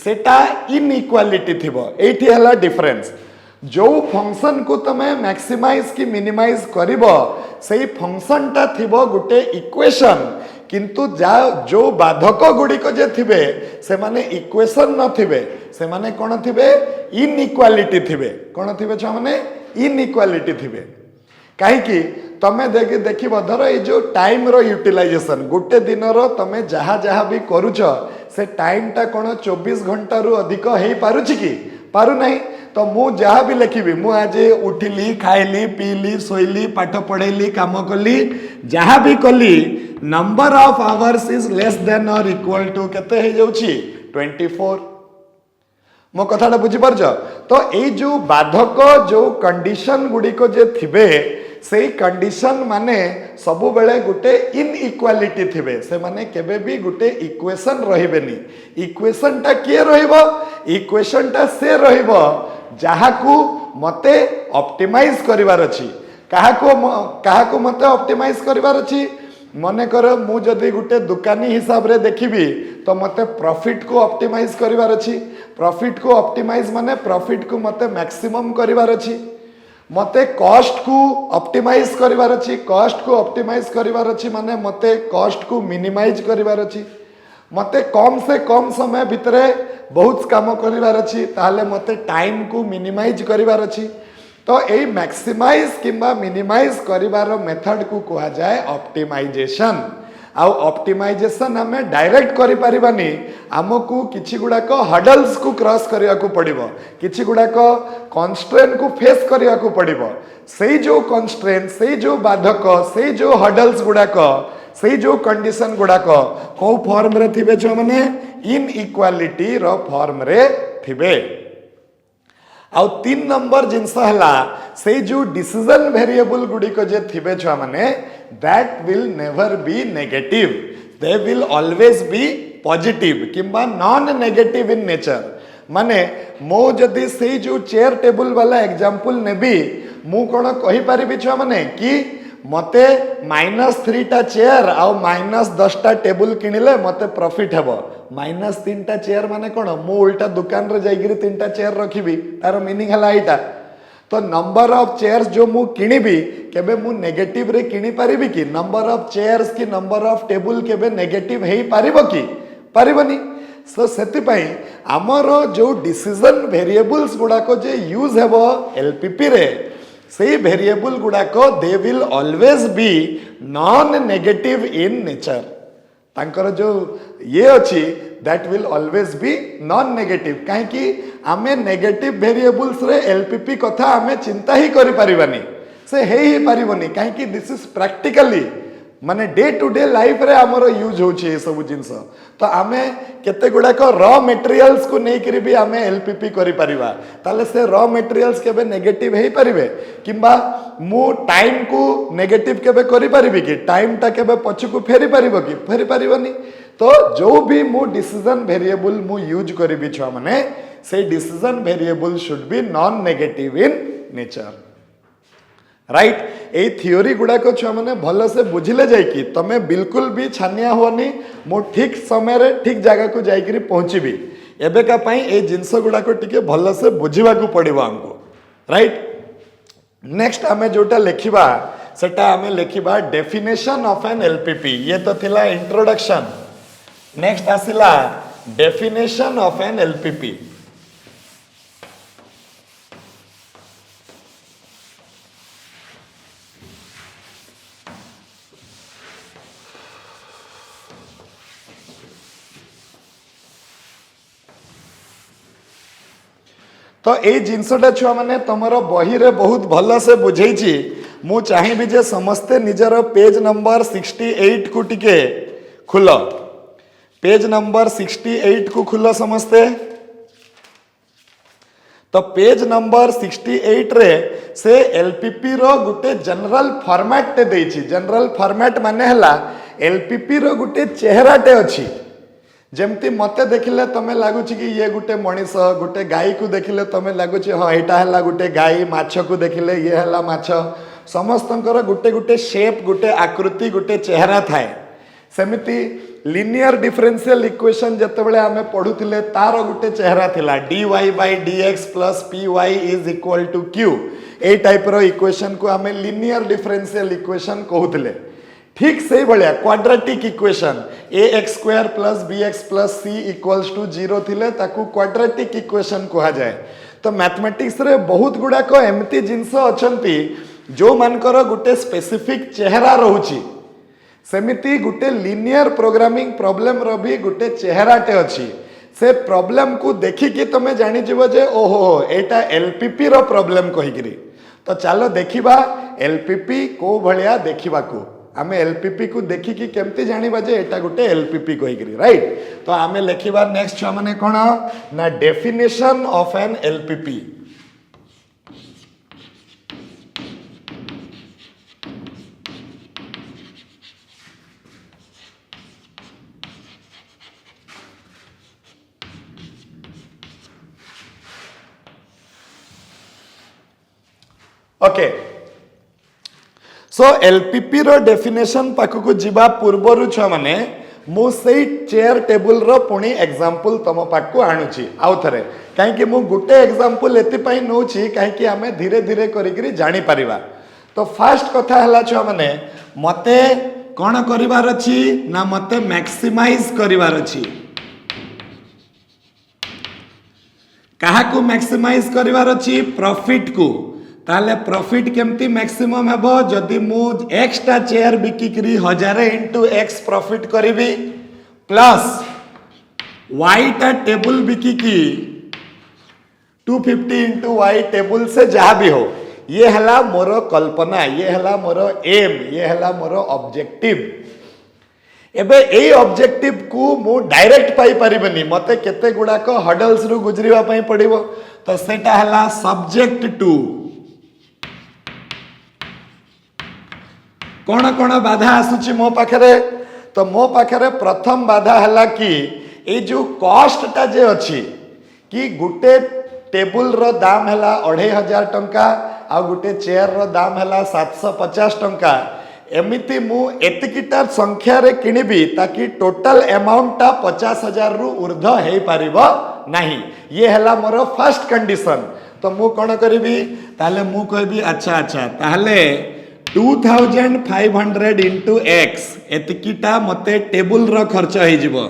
सेटा इनइक्वालिटी थिबो एठी हला डिफरेंस जो फंक्शन को तमे मैक्सिमाइज की मिनिमाइज करिवो सेही फंक्शन टा थिबो गुटे इक्वेशन किंतु जो बाधक गुड़िक जे थिबे से माने इक्वेशन न थिबे से माने कोन थिबे इनइक्वालिटी थिबे कोन थिबे छ माने इनइक्वालिटी थिबे काहे कि तमे देखिबो धर ए जो टाइम रो यूटिलाइजेशन गोटे दिन रो तमे जहा जहा भी करूछ से टाइम टा कोन 24 घंटा रु अधिक हेई पारुछि कि पारु नहीं तो मु जहाँ भी लिखी मु आज उठिली खाइली पीली शोइली पाठ पढ़ेली काम कली जहाँ भी कली number of hours is less than or equal to केते हे जाउछि 24 मो कथाटा बुझी पारछ तो ए जो बाधक जो कंडीशन गुडी को जे थिबे से कंडीशन माने सबु बेले गुटे इनइक्वालिटी थिबे से माने केबे भी गुटे इक्वेशन रहिबेनी इक्वेशन टा के रहिबो इक्वेशन टा से रहिबो जहाकू मते ऑप्टिमाइज करिवार अछि काहाकू मते ऑप्टिमाइज करिवार अछि मने कर मु जदि गुटे दुकानी हिसाब रे देखिबी तो मते प्रॉफिट को ऑप्टिमाइज करिवार अछि प्रॉफिट को ऑप्टिमाइज माने प्रॉफिट को मते मैक्सिमम करिवार अछि मते कॉस्ट को ऑप्टिमाइज करिवार अछि कॉस्ट को ऑप्टिमाइज करिवार अछि माने मते कॉस्ट को मिनिमाइज करिवार अछि मते कम से कम समय भितरे बहुत काम करिवार अछि ताले मते टाइम को मिनिमाइज करिवार अछि तो ए मैक्सिमाइज किंबा मिनिमाइज करिवार मेथड को कहा जाए ऑप्टिमाइजेशन आउ ऑप्टिमाइजेशन हमें डायरेक्ट करि परिबानी हमकू किछि गुडाक हडल्स को क्रॉस करिया को पड़िबो किछि गुडाक कन्स्ट्रेन को फेस करिया को पड़िबो सेही जो कन्स्ट्रेन सेही जो बाधक सेही जो हडल्स गुडाक सेही जो कंडीशन गुडाक को फॉर्म रे थिबे छ माने इनइक्वालिटी रो फॉर्म रे थिबे आउ 3 नंबर जिनस हला से जो डिसीजन वेरिएबल गुडी को जे थिबे छ माने that will never be negative they will always be positive किंबा नॉन नेगेटिव इन नेचर माने मो जदी से जो चेयर टेबल वाला एग्जांपल नेबी मु कोन कहि परिबि छ माने कि मते -3 टा चेयर आउ -10 टा टेबल किनिले मते प्रॉफिट हेबो -3 टा चेयर माने कोन मु उल्टा दुकान रे जाइगिरी 3 टा चेयर रखिबी तार मीनिंग हला एटा तो नंबर ऑफ चेयर्स जो मु किनिबी केबे मु नेगेटिव रे किनि परिबी कि नंबर ऑफ चेयर्स की नंबर ऑफ टेबल केबे नेगेटिव हेई पारिबो कि पारिबनी सो सेति पई हमरो जो डिसीजन वेरिएबल्स गुडा को जे यूज हेबो एलपीपी रे से वेरिएबल गुड़ाक they will always be non negative in nature तांकर जो ये अच्छी that will always be non negative कहीं कि आमे नेगेटिव वेरिएबल्स रे एलपीपी कथा आमे चिंता ही करि परिबानी से हे पारिबनी कहीं कि दिस इज प्रैक्टिकली माने डे टू डे लाइफ रे हमरो यूज होछि ए सब जिंस तो आमे केते गुडाक रॉ मटेरियल्स को नै करी भी आमे एलपीपी करि परिबा ताले से रॉ मटेरियल्स केबे नेगेटिव हेई परिबे किंबा मु टाइम को नेगेटिव केबे करि परिबी कि टाइम ता केबे पछ को फेरी परिबो कि फेरी परिबनी तो जो भी मु डिसीजन वेरिएबल मु यूज करिबी छ माने से decision variable should be non negative in nature right A theory गुड़ा को छुआ मैंने भल से बुझिले जाए कि तमे बिल्कुल भी छानिया होनी मो ठीक समय रे ठीक जगह को जाइकरी पहुंचीबी एबे का पाई ए जिंस गुड़ा को टिके भल से बुझिबा को पड़िबो हमको राइट नेक्स्ट हमें जोटा लिखिबा सेटा हमें लिखिबा डेफिनेशन ऑफ एन एलपीपी ये तो थिला इंट्रोडक्शन नेक्स्ट आसिला डेफिनेशन ऑफ एन एलपीपी तो ये जिनसटा छुआ मैंने तुम बही रे बहुत भल से बुझे मु चाहिए जे समस्ते निजर पेज नंबर 68 को टिके खुल पेज नंबर 68 को खुल समस्ते तो पेज नंबर 68 रे से एलपीपी रो गुटे जनरल फॉर्मेट टे देछि जनरल फॉर्मेट माने हला एलपीपी रो गुटे चेहराटे अछि जमती मते देखिले तमे लगुच कि ये गुटे मनीष गुटे गाई को देखिले तमे लगुच हाँ यहाँ है गुटे गाई माछ को देखिले ये है माछ समस्तंकर गुटे गुटे शेप गुटे आकृति गुटे चेहरा थाए सेमिति लिनियर डिफरेंशियल इक्वेशन जितेबाला आम पढ़ुले तार गुटे चेहरा थिला dy by dx plus py is equal to q ए टाइप रो इक्वेशन को आम लिनियर डिफरेंशियल इक्वेशन कहूले ठीक से भाया quadratic equation ax square plus bx plus c equals to 0 थिले ताकू क्वाड्रेटिक इक्वेशन कहा जाए तो मैथमेटिक्स रे बहुत गुड़ाक एमती जिनस अच्छी जो मानकर गुटे स्पेसिफिक चेहरा रोची सेमिति गुटे लिनियर प्रोग्रामिंग प्रॉब्लम रो भी गुटे चेहराटे अच्छी से प्रॉब्लम को देखिकी तुम जानीजिव जे ओहो एटा एलपीपी रो प्रॉब्लम कहीकि तो चलो देखिबा एलपीपी को भलिया देखिबा को आमे एलपीपी को देखिकी केमती जानिबा जे एटा गुटे एलपीपी कहीकि राइट तो आमे लिखिबा नेक्स्ट छुआ माने कोन ना definition of an LPP okay so LPP रो डेफिनेशन पाखक जीवा पूर्वर छुआ माने मु सेई चेयर टेबल रो पुणी एग्जांपल तम पाखक आणुची आउ थरे काहे कि मु गुटे एग्जांपल एति पई नोची काहे कि हमें धीरे धीरे करिकरी जानि परिबा तो फर्स्ट कथा हला छुआ माने मते कोन करिवार अछि ना मते मैक्सिमाइज करिवार अछि काहा को मैक्सिमाइज करिवार अछि प्रॉफिट को ताले प्रॉफिट केमती मैक्सिमम हेबो जदि मु एक्स्ट्रा चेयर बिकिकरी 1000 इंटू एक्स प्रॉफिट करिवि प्लस वाई टा टेबल बिकिकी 250 इंटू वाई टेबल से जहाँ भी हो ये हला मोर कल्पना ये हला मोर एम ये हला मोर ऑब्जेक्टिव एबे ए ऑब्जेक्टिव को मु डायरेक्ट पाई परिबनी मते केते गुडाक हडल्स रु गुजरिवा पई पड़िबो तो सेटा हला सब्जेक्ट टू कौन कौन बाधा आसुची मो पाखरे तो मो पाखरे प्रथम बाधा हला कि ए जो कॉस्ट टा जे अछि कि गुटे टेबल रो दाम हला 2500 टंका आ गुटे चेयर रो दाम हला 750 टंका एमिति मु एतिकिटा संख्या रे किनिबी ताकि टोटल अमाउंट टा 50,000 रु ऊर्ध्व हे पारिबो नाही ये हला मोर फर्स्ट कंडीशन तो मु कोन करिबी ताले मु कहबी अच्छा अच्छा ताले 2500 इंटू एक्स एतिकिटा मते टेबल रो खर्च हो जिवो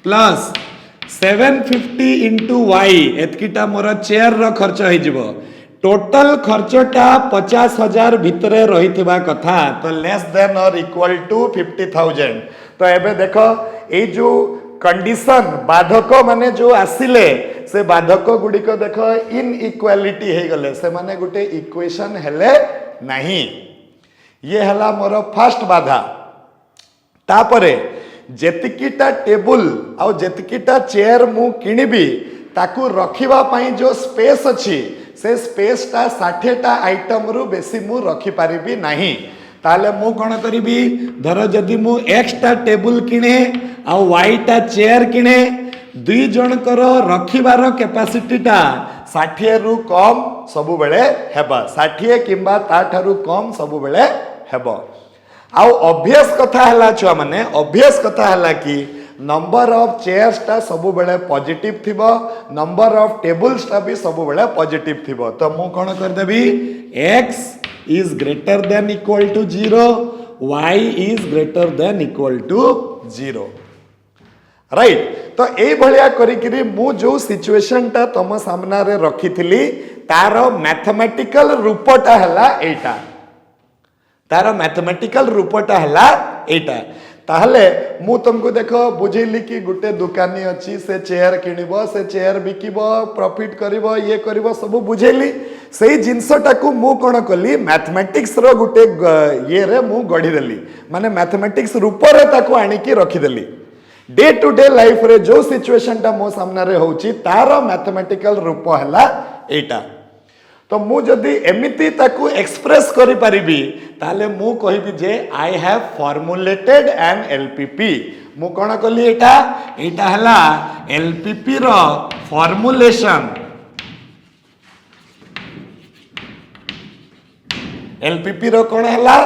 प्लस 750 इंटू वाई एतिकिटा मोर चेयर रो खर्च हो जिवो टोटल खर्चटा 50,000 भितरे रहिथिबा कथा तो less than or equal to 50,000 तो एबे देखो ए जो कंडीशन बाधक माने जो आसिले से बाधक गुड़िक देख इन इक्वालिटी हे गले से माने गुटे इक्वेशन हेले नहीं ये हला मोर फर्स्ट बाधा तापरे जेतिकिटा टेबल आ जेतिकिटा चेयर मु किनिबी ताकू रखिबा पई जो स्पेस अछि से स्पेस टा 60 टा आइटम रु बेसी मु रखि पारिबी नाही ताले मु कोन करिबी धर जदि मु एक्स्ट्रा टेबल किने आ वाई टा चेयर किने दुई जनकर रखिबार कैपेसिटी टा 60 रु कम सबु बेले हेबा 60 किंबा ता ठारु कम सबु बेले हेबो आउ ऑब्वियस कथा हला छुआ माने ऑब्वियस कथा हला कि नंबर ऑफ चेयर्स टा सबु बेले पॉजिटिव थिबो नंबर ऑफ टेबल्स टा भी सबु बेले पॉजिटिव थिबो तो मु कोन कर देबी x is greater than equal to 0 y is greater than equal to 0 right तो ए भलिया करिकरी मु जो सिचुएशन टा तम सामना रे रखिथिली तार मैथमेटिकल रूपटा हला एटा तार मैथमेटिकल रूपटा हला एटा ताहले मु तुमको देखो बुझेली कि गुटे दुकानी अच्छी से चेयर किनिबो से चेयर बिकिबो प्रॉफिट करिबो ये करिबो सब बुझेली सेही जिंसटा को मु कोन कली मैथमेटिक्स रो गुटे ये रे मु गढी देली माने मैथमेटिक्स रूप रे ताको आनी की रखी देली डे टू डे लाइफ रे जो सिचुएशन टा मो सामने रे होची तार मैथमेटिकल रूप हला एटा तो मु जदि एमिति ताकू एक्सप्रेस करि परिबी ताले मु कहिबी जे I have formulated an LPP. मु कोन कली एटा हला एलपीपी रो फॉर्मुलेशन। एलपीपी रो कोन हला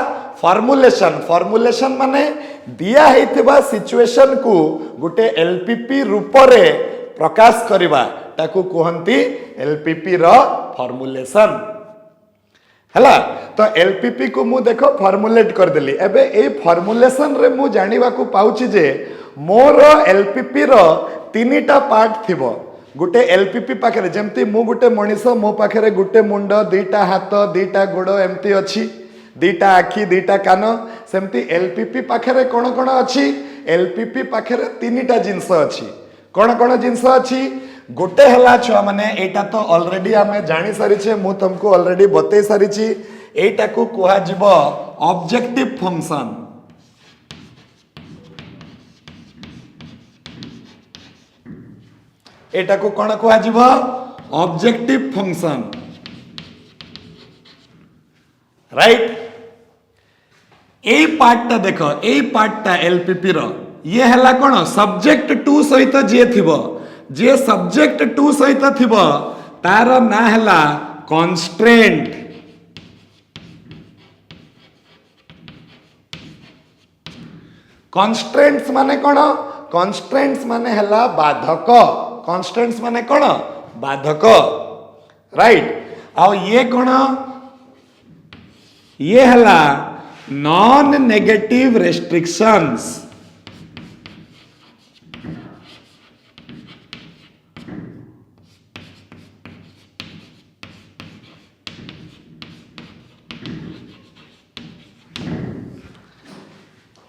फॉर्मुलेशन। फॉर्मुलेशन माने दिया हेतिबा सिचुएशन को गुटे एलपीपी रूप रे प्रकाश करिबा ताकू कहंती एलपीपी रो फॉर्मुलेशन हला। तो एलपीपी को मु देखो फॉर्मुलेट कर देली। एबे ए फॉर्मुलेशन रे मु जानिबा को पाउची जे मोर एलपीपी रो तीनटा पार्ट थिबो। गुटे एलपीपी पाखरे जेमती मु गुटे मनीष मो पाखरे गुटे मुंड दुईटा हाथ दुईटा गोड़ एमती अच्छी दुईटा आखि दुईटा कान सेमती एलपीपी पाखरे कोन कोन अच्छी एलपीपी पाखरे तीनटा जिंस अच्छी। कोन कोन जिंस अच्छी गोटे हला छुआ माने एटा तो ऑलरेडी आमे जानि सारिछे मु तुमको ऑलरेडी बतै सारिछि। एटा को कुहा जिवो ऑब्जेक्टिव फंक्शन। एटा को कोन कुहा जिवो ऑब्जेक्टिव फंक्शन राइट। ए पार्टटा देखो ए पार्टटा एलपीपी रो ये हला कोन सब्जेक्ट टू सहित जे थिबो जे सब्जेक्ट टू सहित थिबो तार ना हला कॉन्स्ट्रेंट। कॉन्स्ट्रेंट्स माने कोन कॉन्स्ट्रेंट्स माने हला बाधक। कॉन्स्ट्रेंट्स माने कोन बाधक राइट। आ ये कोन ये हला नॉन नेगेटिव रेस्ट्रिक्शंस।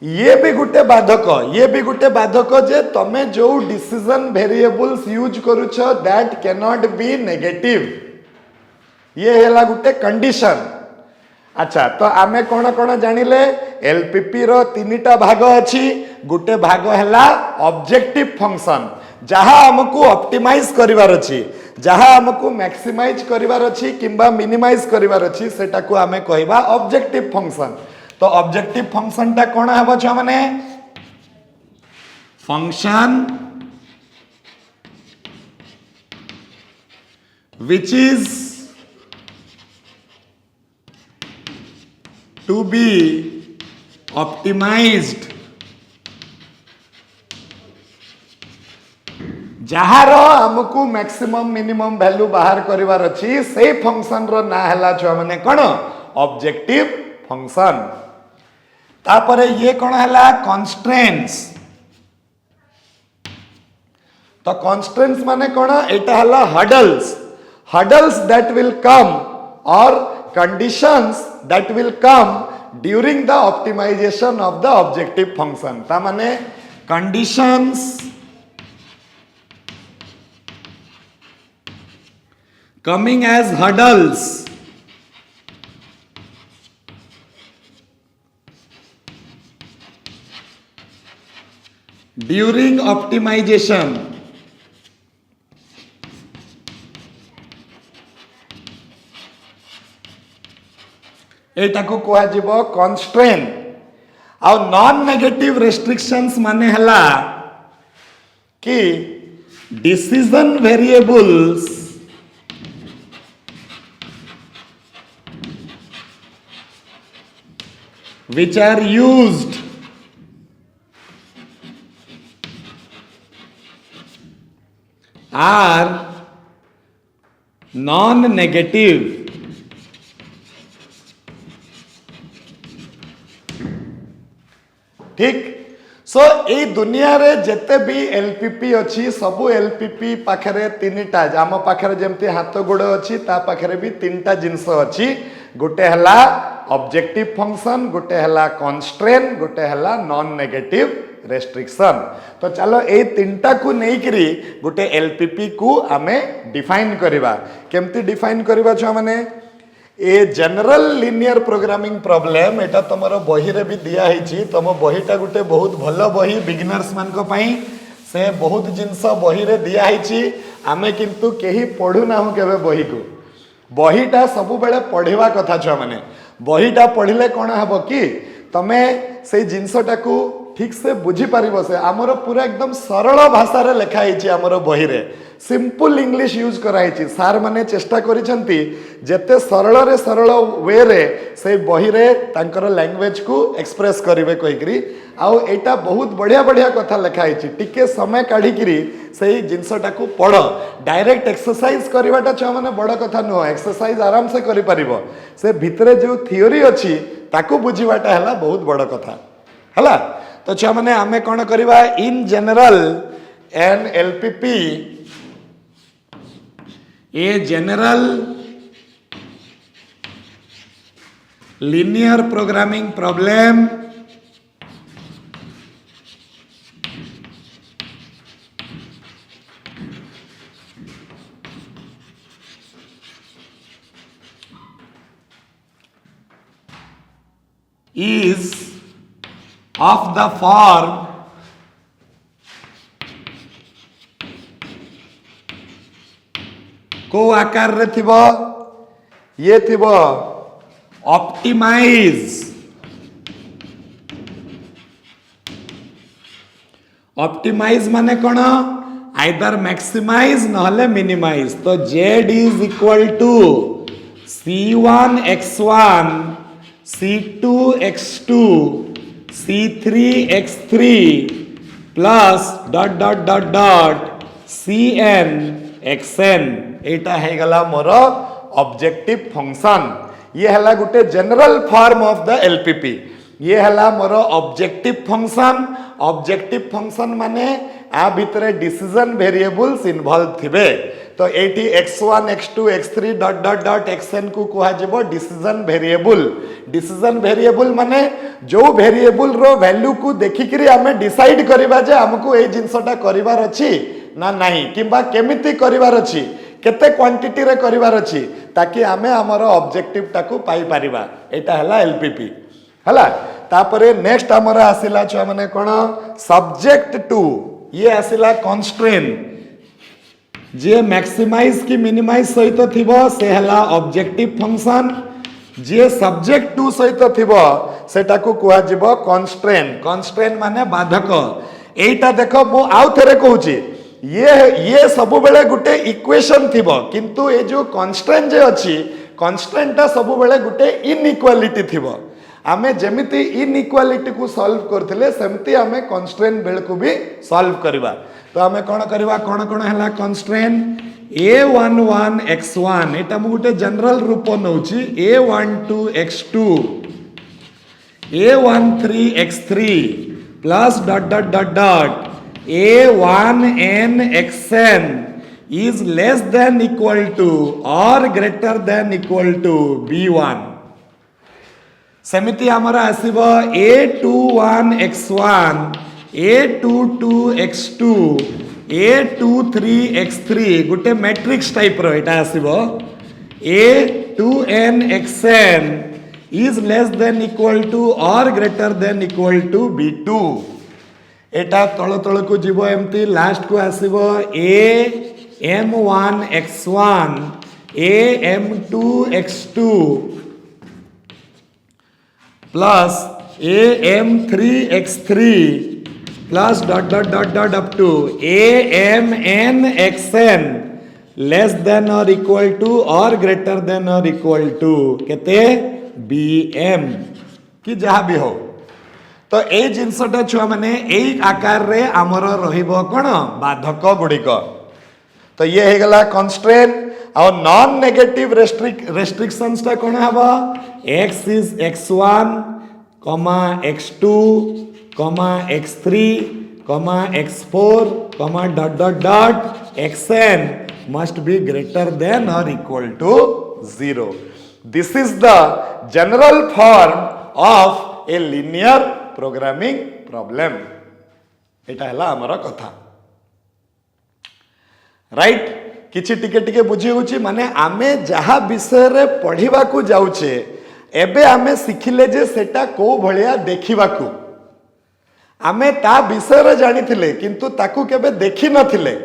ये भी गुटे बाधक जे तमे जो डिसीजन वेरिएबल्स यूज करूछ that can not be negative. ये हैला गुटे कंडीशन। अच्छा तो आमे कोन कोन जानिले एलपीपी रो तीनटा भाग अछि। गुटे भाग हैला ऑब्जेक्टिव फंक्शन जहा हमकु ऑप्टिमाइज करिवार अछि जहा हमकु मैक्सिमाइज करिवार अछि किंबा मिनिमाइज करिवार अछि सेटा को आमे कहबा ऑब्जेक्टिव फंक्शन। तो ऑब्जेक्टिव फंक्शन टा कोन हबो छ माने function which is to be optimized जहार हमकु मैक्सिमम मिनिमम वैल्यू बाहर करिवार अछि से फंक्शन रो ना हला छ माने कोन ऑब्जेक्टिव फंक्शन। तापरे ये कोन हला कॉन्स्ट्रेंट्स। तो कॉन्स्ट्रेंट्स माने कोन एटा हला hurdles that will come or conditions that will come during the optimization of the objective function। ता माने conditions coming as hurdles during optimization एटा को कोहा जिवो कॉन्स्ट्रेंट। आ नॉन नेगेटिव रेस्ट्रिक्शंस माने हला कि decision variables which are used are non-negative। ठीक सो ए दुनिया रे जेते भी एलपीपी अछि सबु एलपीपी पाखरे तीनटा आम पाखरे जेमती हाथ गोड़ अछि ता पाखरे भी तीनटा जिंस अछि। गोटे हला ऑब्जेक्टिव फंक्शन गोटे हला कॉन्स्ट्रेंट गोटे हला नॉन नेगेटिव रेस्ट्रिक्शन। तो चलो ए तीनटा को नेइकरी गोटे एलपीपी को आमे डिफाइन करबा। केमती डिफाइन करबा छ माने a general linear programming problem एटा तमरो बही रे भी दिया हिची। तम बहीटा गुटे बहुत भलो बही बिगिनर्स मान को पई से बहुत जिंस बही रे दिया हिची। आमे किंतु केही पढु नाहु केबे बही को बहीटा सब बेले पढ़ा कथा छुआ मैंने बहीटा पढ़िले कौन हम कि तमे से जिनसटा को ठीक से बुझी पारिबो से आमर पूरा एकदम सरल भाषा रे लिखा है आमर बही रे सिंपल इंग्लिश यूज कराई सार माने चेष्टा करिसेंती जेते सरल रे सरल वे रे से बही रे तांकर लैंग्वेज को एक्सप्रेस करिवे कहिकरी आउ एटा बहुत बढ़िया बढ़िया कथा लिखा है टिके समय काढ़िकी से जिनसटा को पढ़ डायरेक्ट एक्सरसाइज करवाटा छुआ मैंने बड़ कथा नुह एक्सरसाइज आराम से करि परिबो से भितरे जो थियोरी अछि ताकू बुझीवाटा हला बहुत बड़ कथा हला तो छुआ मैंने आमे कौन करवा in general an LPP a general linear programming problem is of the form को आकार रे थिबो ये थिबो ऑप्टिमाइज ऑप्टिमाइज माने कौन आइदर मैक्सिमाइज नहले मिनिमाइज तो z is equal to c1 x1 c2 x2 c3 x3 plus dot dot dot dot cn xn एटा है गला मोर ऑब्जेक्टिव फंक्शन ये हला गुटे general form of the LPP ये हला मोर ऑब्जेक्टिव फंक्शन माने आ भितरे डिसीजन वेरिएबल्स इन्वॉल्व थिबे तो eighty x1 x2 x3 dot dot dot xn को कहा जेबो डिसीजन वेरिएबल माने जो वेरिएबल रो वैल्यू को देखिकरी आमे डिसाइड करबा जे हमको ए जिंसटा करिवार अछि ना नहीं किंबा केमिति करिवार अछि केते क्वांटिटी रे करिवार अछि ताकि आमे हमर ऑब्जेक्टिव टाको पाई परिबा एटा हला एलपीपी हला तापरे नेक्स्ट हमर आसिला छ माने कोन सब्जेक्ट टू ये आसिला कन्स्ट्रेंट जे मैक्सिमाइज की मिनिमाइज सहित थिबो से हला ऑब्जेक्टिव फंक्शन जे सब्जेक्ट टू सहित थिबो सेटा को कुआ जिवो कन्स्ट्रेंट माने बाधक एटा देखो मु आउ थरे कहूची ये सब बेले गुटे इक्वेशन थिबो किंतु ए जो कन्स्ट्रेंट जे अछि कन्स्ट्रेंट सब बेले गुटे इनइक्वालिटी थिबो आमे जेमिति इनइक्वालिटी को सॉल्व करथिले सेमति आमे कन्स्ट्रेंट बेल को भी सॉल्व करबा तो आमे कोन करबा कोन हला कन्स्ट्रेंट a11 x1 एटा मु गुटे जनरल रूप नउची a12 x2 a13 x3 plus dot dot dot dot a1n xn is less than equal to or greater than equal to b1 सेमिति हमरा आसीबो a21 x1 a22 x2 a23 x3 Gute matrix type row Etah आसीबो a2n xn is less than equal to or greater than equal to b2 एटा तळ तळ को जीवो एमती last को आसीबो am1 x1 am2 x2 plus am3 x3 plus dot dot dot dot up to amn xn less than or equal to or greater than or equal to केते bm कि जहा भी हो तो ए जिनसटा छुआ माने एई आकार रे आमर रहिबो कोन बाधक गुडिक तो ये हे गला कन्स्ट्रेंट और नॉन नेगेटिव रेस्ट्रिक्शंस ता कोन हबो x is x1 x2 x3 x4 dot dot dot xn must be greater than or equal to 0 this is the general form of a linear programming problem एटा हला हमर कथा right किछि टिके टिके बुझी होची माने आमे जहा विषय रे पढिबा को जाउछे एबे आमे सिखिले जे सेटा को भलिया देखिबा को आमे ता विषय रे जानिथिले किंतु ताकू केबे देखि नथिले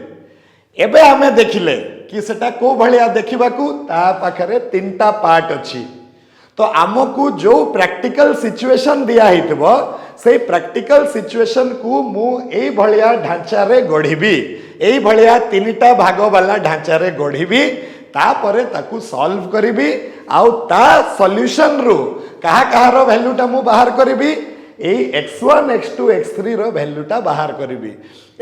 एबे आमे देखिले कि सेटा को भलिया देखा ता पाखरे तीनटा पार्ट अच्छी तो आमको जो प्रैक्टिकल सिचुएशन दिया हितबो से प्रैक्टिकल सिचुएशन को मु एई भलिया ढांचा रे गढ़िबी एई भलिया तीनटा भाग वाला ढांचा रे गढ़िबी तापरे ताकू सॉल्व करिबी आउ ता सॉल्यूशन रु कहा कहार वैल्यूटा मु बाहर करिबी एई x1 x2 x3 रो वैल्यूटा बाहर करिबी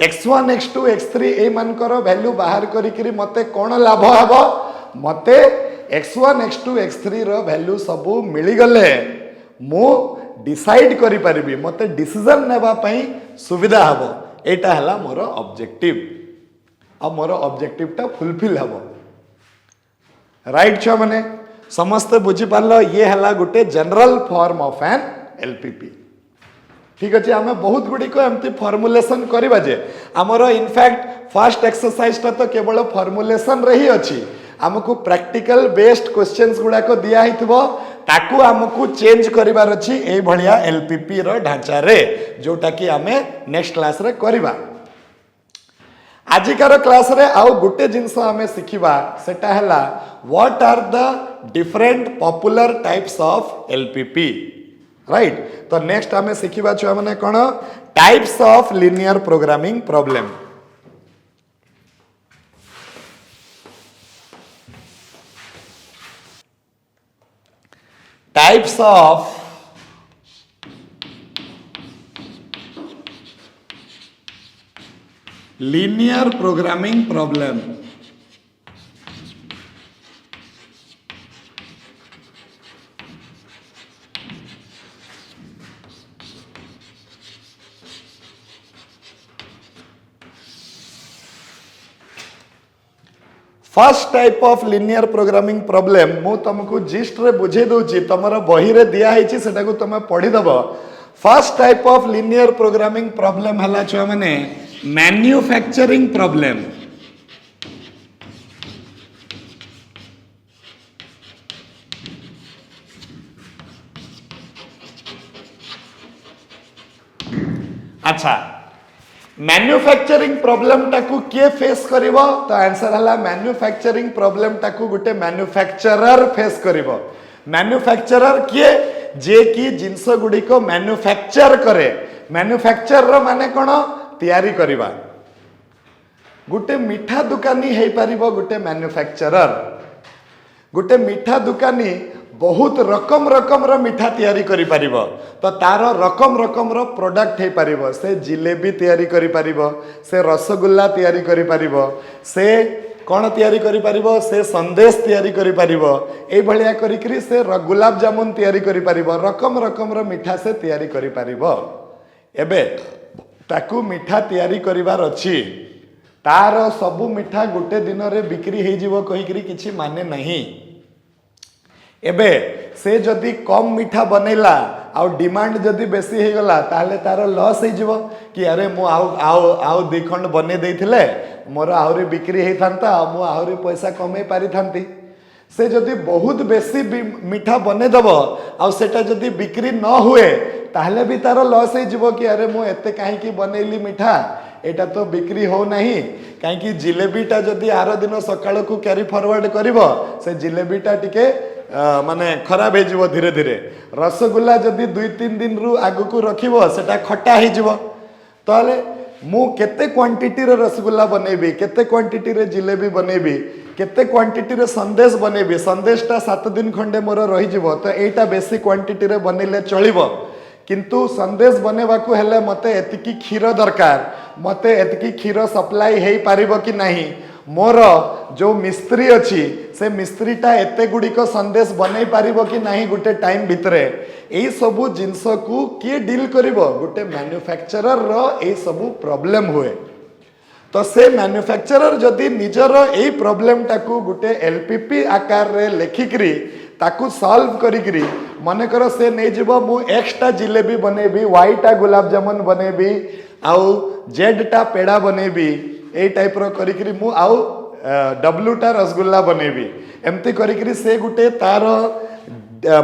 x1 x2 x3 ए मानकर वैल्यू बाहर करिकरी मते कोन लाभ हबो मते x1 x2 x3 रो वैल्यू सबू मिली गले मु डिसाइड करि परिबी मते डिसीजन नेबा पई सुविधा हबो एटा हला मोर ऑब्जेक्टिव आ मोर ऑब्जेक्टिव टा फुलफिल हबो राइट छ माने समस्त बुझी पारलो ये हला गुटे general form of an LPP ठीक अच्छे आम बहुत गुड़िक एमती फॉर्मुलेशन करवा जे आमर इनफैक्ट फर्स्ट एक्सरसाइज टा तो केवल फॉर्मुलेशन रे ही अच्छी आमको प्रैक्टिकल बेस्ड क्वेश्चंस गुड़ाक दिया हितबो ताकू आमको चेंज करिवार अच्छी ए भलिया एलपीपी रो ढांचा रे जोटा कि आमे नेक्स्ट क्लास रे करबा आजिकार क्लास रे आउ गुटे जिंस आमे सिखिबा सेटा हला what are the different popular types of LPP right तो नेक्स्ट आमे सिखिबा छुआ माने कोन types of linear programming problem types of linear programming problem first type of linear programming problem मु तुमको जिस्ट रे बुझे दूची तुमर बही रे दिया है सेटा को तुम पढ़ी दब first type of linear programming problem हला छुआ माने मैन्युफैक्चरिंग प्रॉब्लम अच्छा मैन्युफैक्चरिंग प्रॉब्लम टाकू किए फेस करिवो तो आंसर हला मैन्युफैक्चरिंग प्रॉब्लम टाकू गुटे मैन्युफैक्चरर फेस करिवो मैन्युफैक्चरर किए जे की जिंस गुडी को मैन्युफैक्चर करे मैन्युफैक्चर रो माने कोन तैयारी करिवा गुटे मीठा दुकानी हे परिबो गुटे मैन्युफैक्चरर गुटे मीठा दुकानी बहुत रकम रकम रो मिठा तैयारी करि परिबो तो तार रकम रकम रो प्रोडक्ट हे परिबो से जिलेबी तैयारी करि परिबो से रसगुल्ला तैयारी करि परिबो से कोन तैयारी करि परिबो से संदेश तैयारी करि परिबो ए भलिया करिकरी से गुलाब जामुन तैयारी करि परिबो रकम रकम रो मिठा से तैयारी करि परिबो एबे ताकू मिठा तैयारी करिवार अछि तार सबु मिठा गुटे दिन रे बिक्री हे जीवो कहिकरी किछि माने नहीं एबे से जदि कम मीठा बनैला आउ डिमांड जदि बेसी हे गला ताले तार लॉस हे जीवो कि अरे मु आउ दि खंड बने देथिले मोर आहुरी बिक्री हे थांता मु आहुरी पैसा कमे पारि थांती से जदि बहुत बेसी मीठा बने दबो आउ सेटा जदि बिक्री न हुए ताले भी तार लॉस हे जीवो कि अरे मु एते काहे की बनैली मीठा एटा तो बिक्री हो नहीं काहे जिलेबीटा जदि आर दिन सकाळ को कैरी फॉरवर्ड करिवो से जिलेबीटा टिके माने खराब हे जीवो धीरे धीरे रसगुल्ला जदि 2-3 दिन रु आगु को रखिवो सेटा खट्टा हे जीवो ताले मु केते क्वांटिटी रे रसगुल्ला बनेबी केते क्वांटिटी रे जिलेबी बनेबी केते क्वांटिटी रे संदेश बनेबी संदेशटा 7 दिन खंडे मोर रही जीवो तो एटा बेसी क्वांटिटी रे बनेले चलिबो किंतु संदेश बनेबा को हेले मते एतिकी क्षीर दरकार मते एतिकी क्षीर सप्लाई हेई पारिबो कि नाही मोर जो मिस्त्री अच्छी से मिस्त्रीटा एते गुड़िक संदेश बनै पारिबो कि नाही गुटे टाइम भितरे एई सबु जिंस को किए डील करिवो गुटे मैन्युफैक्चरर रो एई सबु प्रॉब्लम हुए तो से मैन्युफैक्चरर जदि निजर एई प्रॉब्लम टाकू गुटे एलपीपी आकार रे लेखिकरी ताकू सॉल्व करिकरी मने करो से नै जीवो मु एक्स टा जिलेबी बनेबी वाई टा गुलाब जामुन बनेबी आउ जेड टा पेड़ा बनेबी ए टाइप रो करिकरी मु आउ डब्ल्यू टा रसगुल्ला बनेबी एमती करिकरी से गुटे तार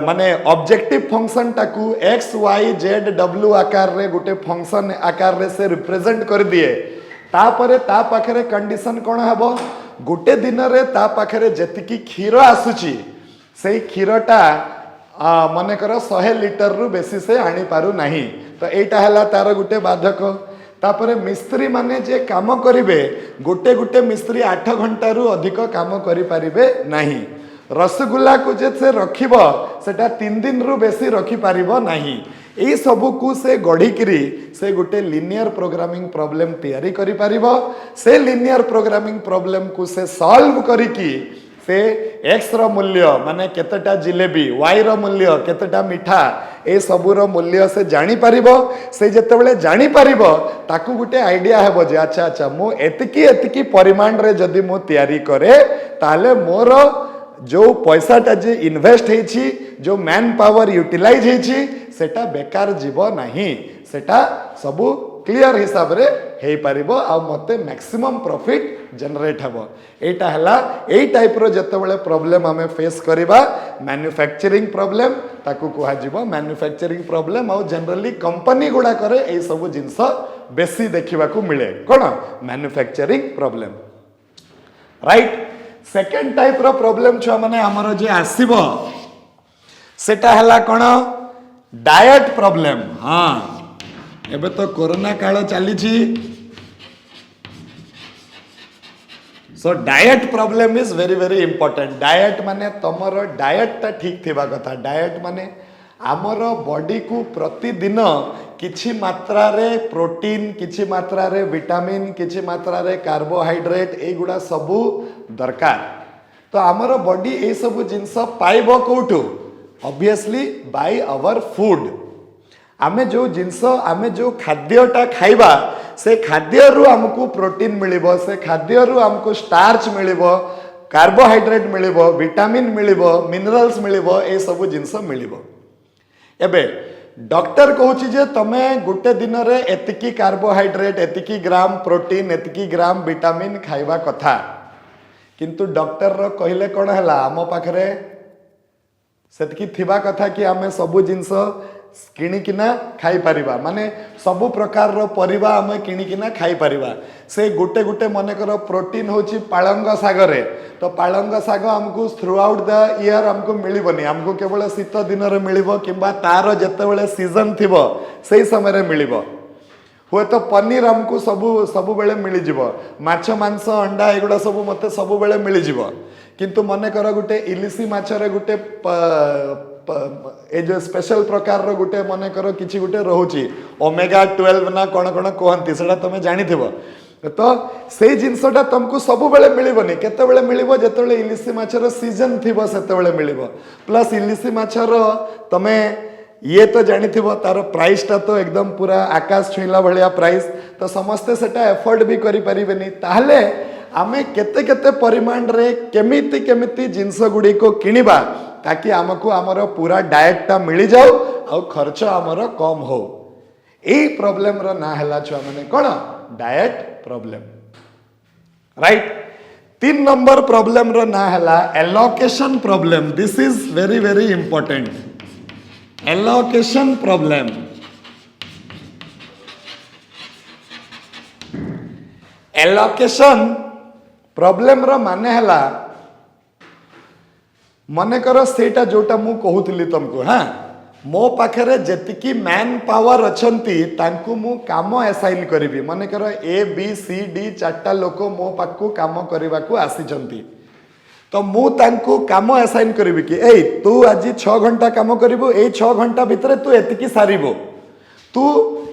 माने ऑब्जेक्टिव फंक्शन टाकू एक्स वाई जेड डब्ल्यू आकार रे गुटे फंक्शन आकार रे से रिप्रेजेंट कर दिए तापरे ता पाखरे कंडीशन कोन हबो गोटे दिन रे ता पाखरे जेतिकी क्षीर आसुची से क्षीरटा मनकर 100 लिटर रु बेसी से आनी पारु नहीं। तो एटा हला तार गोटे बाधक। तापरे मिस्त्री माने जे काम करिवे गोटे गोटे मिस्त्री 8 घंटा रु अधिक काम करि परिबे नहीं। रसगुल्ला को जे से रखिब सेटा 3 दिन रु बेसी रखि पारिबो नहीं। ए सबू को से गढ़िकी से गोटे लिनियर प्रोग्रामिंग प्रॉब्लम तैयारी करि पारिबो। से लिनियर प्रोग्रामिंग प्रॉब्लम को से सॉल्व करिकी से एक्स रो मूल्य माने केतेटा जिलेबी, वाई रो मूल्य केतेटा मिठा, ए सबूर मूल्य से जानी पारिबो। से जेतेबेले जानी पारिबो ताकू गोटे आइडिया हेबो जे अच्छा अच्छा मु एतिकी एतिकी परिमाण रे जदी मु तैयारी करे ताले मोर जो पैसाटा जे इन्वेस्ट हेछि जो मैन पावर यूटिलाइज हेछि सेटा बेकार जीव नहीं। सेटा सबू क्लियर हिसाब रे हे पारिबो आ मते मैक्सिमम प्रॉफिट जनरेट हबो। एटा हला ए टाइप रो जतबेले प्रॉब्लम हमें फेस करिबा मैन्युफैक्चरिंग प्रॉब्लम ताकू कुहा जीवो मैन्युफैक्चरिंग प्रॉब्लम। आ जनरली कंपनी गुडा करे ए सब जिंस बेसी देखिबा को मिले कोन manufacturing problem right. Second type रो प्रॉब्लम छुआ माने हमर जे आसीबो सेटा हला कोन डायट प्रॉब्लम। हाँ एबे तो कोरोना काल चली so diet problem is very very important. Diet माने तमर डायट ता ठीक थिबा कथा। डायट माने आमर बॉडी को प्रतिदिन किछि मात्रा रे प्रोटीन किछि मात्रा रे विटामिन किछि मात्रा रे कार्बोहाइड्रेट ए गुडा सबू दरकार। तो आमर बॉडी ए सबू जिंस पाइबो कोठू ऑब्वियसली बाय आवर फूड। आमे जो जिंस आमे जो खाद्यटा खाइबा से खाद्य रु हमको प्रोटीन मिलिबो, से खाद्य रु हमको स्टार्च मिलिबो, कार्बोहाइड्रेट मिलिबो, विटामिन मिलिबो, मिनरल्स मिलिबो, ए सबू जिंस मिलिबो। एबे डॉक्टर कहूची जे तमे गोटे दिन रे एतिकी कार्बोहाइड्रेट एतिकी ग्राम प्रोटीन एतिकी ग्राम विटामिन खाइबा कथा। किंतु डॉक्टर रो कहले कोन हला आम पाखरे सेतकी थिबा कथा कि आमे सबू जिंस किणिकिना खाई पारिबा माने सबू प्रकार रो परिबा आमे किणिकिना खाई पारिबा। से गोटे गोटे मन कर प्रोटीन होची पालंग साग रे तो पालंग साग हमको थ्रू आउट द ईयर हमको मिलिबनी। हमको केवल शीत दिन रे मिलिबो किंबा तार जेतेबेले सीजन थिबो सेही समय रे मिलिबो। हुए तो पनीर हमको सबु बेले मिली जिवो। माछ मांस अंडा एगुडा सबु मते सबु बेले मिली जिवो। किंतु मन कर गोटे इलिसी माछ रे गोटे ए जो स्पेशल प्रकार रो गोटे मन कर किछि गोटे रहउची ओमेगा 12 ना कोन कोन कहंती सेटा तमे जानि थिबो। तो से जिनसटा तुमको सबु बेले मिलिबनी। केते बेले मिलिबो जेतेबेले इलिसी माछर सीजन थिबो सेते बेले मिलिबो। प्लस इलिसी माछर तमे ये तो जानी थिबो तार प्राइस ता तो एकदम पूरा आकाश छुईला भलिया प्राइस। तो समस्ते सेटा एफोर्ड भी करि परिबेनी। ताहले आमे केते केते परिमाण रे केमिति केमिति जिंस गुडी को किनिबा ताकि हमको हमर पूरा डाइट ता मिली जाओ और खर्च हमर कम हो। ए प्रॉब्लम रो ना हला छुआ माने कोन diet problem right. 3 number problem रो ना हला allocation problem. This is very very important. Allocation problem allocation problem रो माने हला मने करो सेटा जोटा मु कहूतली तुमको। हाँ मो पाखरे जेतिकी मैन पावर अछंती तांकु मु काम असाइन करिवि। मने करो ए बी सी डी 4टा लोक मो पाखु काम करबा को आसीचंती। तो मु तांकु काम असाइन करिवि कि ए तू आज 6 घंटा काम करिवो। ए 6 घंटा भितरे तू एतिकी सारिबो। तू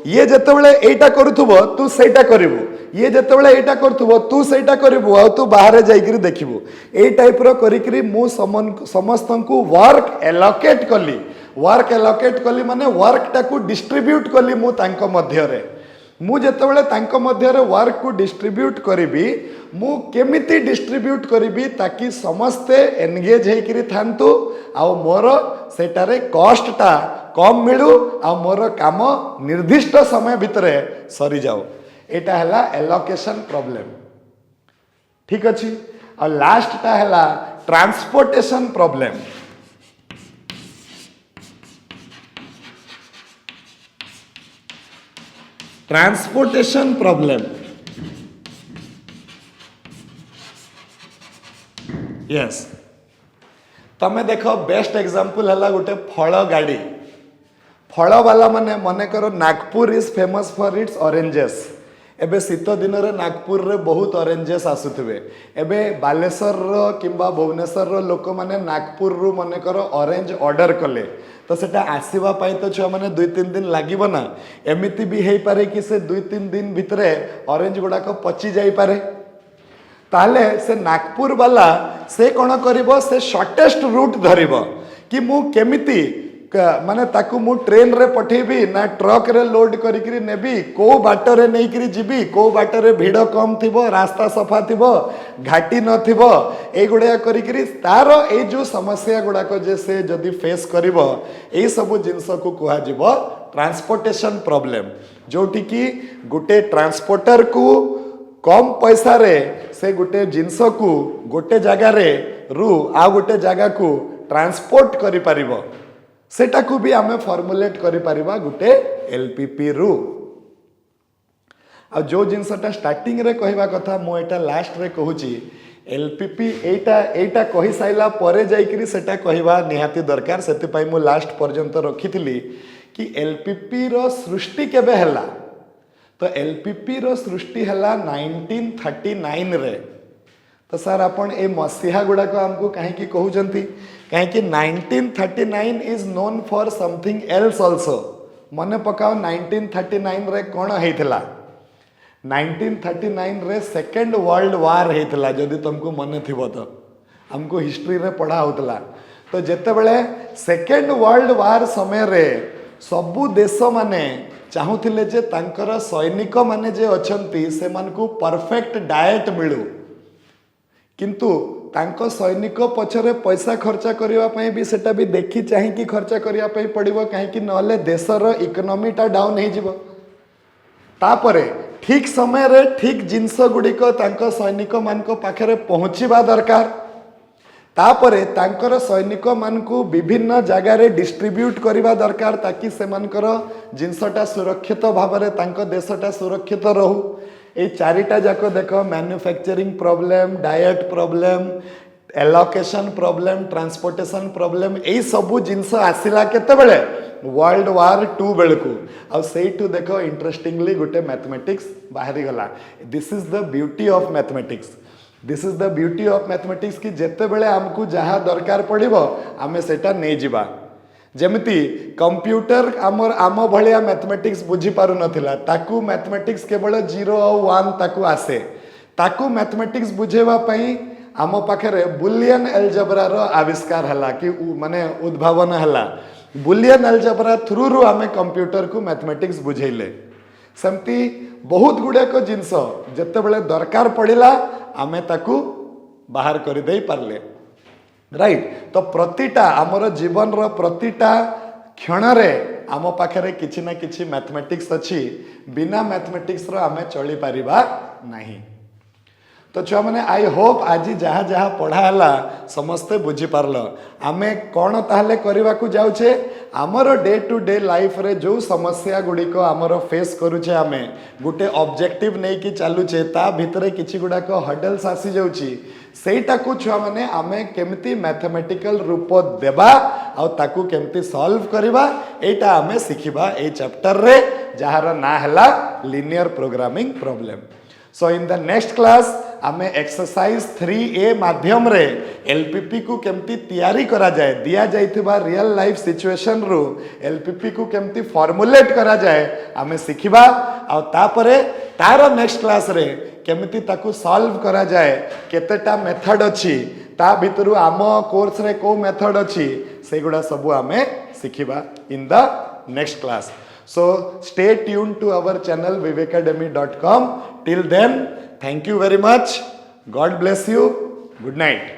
ये जेतेबेले एटा करूथबो तू सेटा करिवो। ये जेतेबेले एटा करथुबो तू सेटा करिवो आ तू बाहर जाइकरी देखिवो। ए टाइप रो करिकरी मु समस्तंकु वर्क एलोकेट कली। वर्क एलोकेट कली माने वर्क टाकू डिस्ट्रीब्यूट कली मु तांको मध्य रे। मु जेतेबेले तांको मध्य रे वर्क को डिस्ट्रीब्यूट करिवि मु केमिति डिस्ट्रीब्यूट करिवि ताकि समस्ते एंगेज हेकरी थांतु आ मोर सेटारे कॉस्ट ता कम मिलू आ मोर काम निर्दिष्ट समय भितरे सरी जाओ। एटा हला एलोकेशन प्रॉब्लम ठीक अछि। और लास्ट ता हला transportation problem. Transportation problem yes तमे देख बेस्ट एग्जांपल है गोटे फल गाड़ी फल वाला माने मन कर Nagpur is famous for its oranges एबे शीत दिन रे नागपुर रे बहुत ऑरेंजेस आसुथिबे एबे बालेश्वर रो किंबा भुवनेश्वर रो लोक माने नागपुर रु मन कर ऑरेंज ऑर्डर कले तो सेटा आसीबा पाई तो छुआ माने 2-3 दिन लागिबो ना एमिति भी हेई पारे कि से 2-3 दिन भितरे ऑरेंज गुडा को पची जाई पारे ताले से नागपुर वाला से कौन करिबो से शॉर्टेस्ट रूट धरिबो कि मु केमिति माने ताकू मु ट्रेन रे पठेबी ना ट्रक रे लोड करिकरी नेबी को बाटरे नै करी जीबी को बाटरे भीड़ कम थिबो रास्ता सफा थिबो घाटी न थिबो ए गुडा करिकरी तार ए जो समस्या गुडा को जे से जदी फेस करिवो ए सब जिंस को कुहा जीवो ट्रांसपोर्टेशन प्रॉब्लम जोटी की गुटे ट्रांसपोर्टर को कम पैसा रे से गोटे जिनस को गोटे जगार रु आ गोटे जगह को ट्रांसपोर्ट करि परिबो सेटा को भी आमे फॉर्मुलेट करि परिबा गोटे एलपीपी रु आ जो जिनसटा स्टार्टिंग रे कहबा कथा मो एटा लास्ट रे कहूची एलपीपी एटा कहि साइला परे जाइकरी सेटा कहबा निहाती दरकार सेति पई मो लास्ट पर्यंत रखिथिली कि एलपीपी रो सृष्टि केबे हला तो एलपीपी रो सृष्टि हला 1939 रे तो सर आपण ए मसीहा गुडा को हमको काहे की कहउजंती काहे कि 1939 is known for something else also मने पकाओ 1939 रे कोन हेइथला 1939 रे सेकंड वर्ल्ड वार हेइथला जदी तुमको मने थिबो तो हमको हिस्ट्री रे पढ़ा होतला तो जेते बेले सेकंड वर्ल्ड वार समय रे सबु देश माने चाहूथिले जे तांकर सैनिक माने जे अछंती से मन को परफेक्ट डाइट मिलू किंतु तांको सैनिक पछरे पैसा खर्चा करिवा पई भी सेटा भी देखि चाहि कि खर्चा करिवा पई पड़िबो काहे कि नले देशर इकोनॉमीटा डाउन हे जिवो तापरे ठीक समय रे ठीक जिंस गुडी को तांको सैनिक मान को पाखरे पहुंचीबा दरकार तापरे तांकर सैनिक मान को विभिन्न जगह रे डिस्ट्रीब्यूट करिबा दरकार ताकि से मानकर जिंसटा सुरक्षित भाव रे तांको देशटा सुरक्षित रहू ए चारिटा जाको देखो manufacturing problem diet problem allocation problem transportation problem ए सबु जिंस आसिला केते बेले वर्ल्ड वार 2 बेलकू आ सेठू देखो इंटरेस्टिंगली गोटे मैथमेटिक्स बाहरी गला this is the beauty of mathematics this is the beauty of mathematics कि जेते बेले हमकू जहा दरकार पड़िबो आमे सेटा नै जिबा जेमिति कंप्यूटर आमर आम भलिया मैथमेटिक्स बुझी पारु नथिला ताकू मैथमेटिक्स केवल 0 और 1 ताकू आसे ताकू मैथमेटिक्स बुझेवा पई आम पाखरे बुलियन एल्जेब्रा रो आविष्कार हला कि माने उद्भावन हला बुलियन एल्जेब्रा थ्रू रु आमे कंप्यूटर को मैथमेटिक्स बुझेले सेमती बहुत गुडे को जिंस जते बेले दरकार पड़िला आमे ताकू बाहर कर दे पारले राइट तो प्रतिटा आमर जीवन रो प्रतिटा क्षण रे आम पाखरे किछि ना किछि मैथमेटिक्स अछि बिना मैथमेटिक्स रो आमे चली परिबा नाही तो छुआ मैंने आई होप आज जहाँ जहाँ पढ़ाला समस्ते बुझी पारल आमे कौन ताहले करवा को जाउछे आमर डे टू डे लाइफ रे जो समस्या गुड़ी को आमर फेस करूछे आमे गुटे ऑब्जेक्टिव नहीं कि चालुछे ता भितरे किछि गुडा को हडल्स आसी जाउछि सेटा को छुआ माने आमे केमती मैथमेटिकल रूप देबा आ ताकू केमती सॉल्व करबा एटा आमे सिखिबा ए चैप्टर रे जहार ना हला linear programming problem so in the next class आमे एक्सरसाइज 3A माध्यम रे एलपीपी को केमती तैयारी करा जाए दिया जाइथिबा रियल लाइफ सिचुएशन रो एलपीपी को केमती फॉर्मुलेट करा जाए आमे सिखिबा आ तापरे तार नेक्स्ट क्लास रे केमती ताकू सॉल्व करा जाए केतेटा मेथड अछि ता भितरु आम कोर्स रे को मेथड अछि सेगुडा सब आमे सिखिबा in the next class so stay tuned to our channel vivekacademy.com till then thank you very much god bless you good night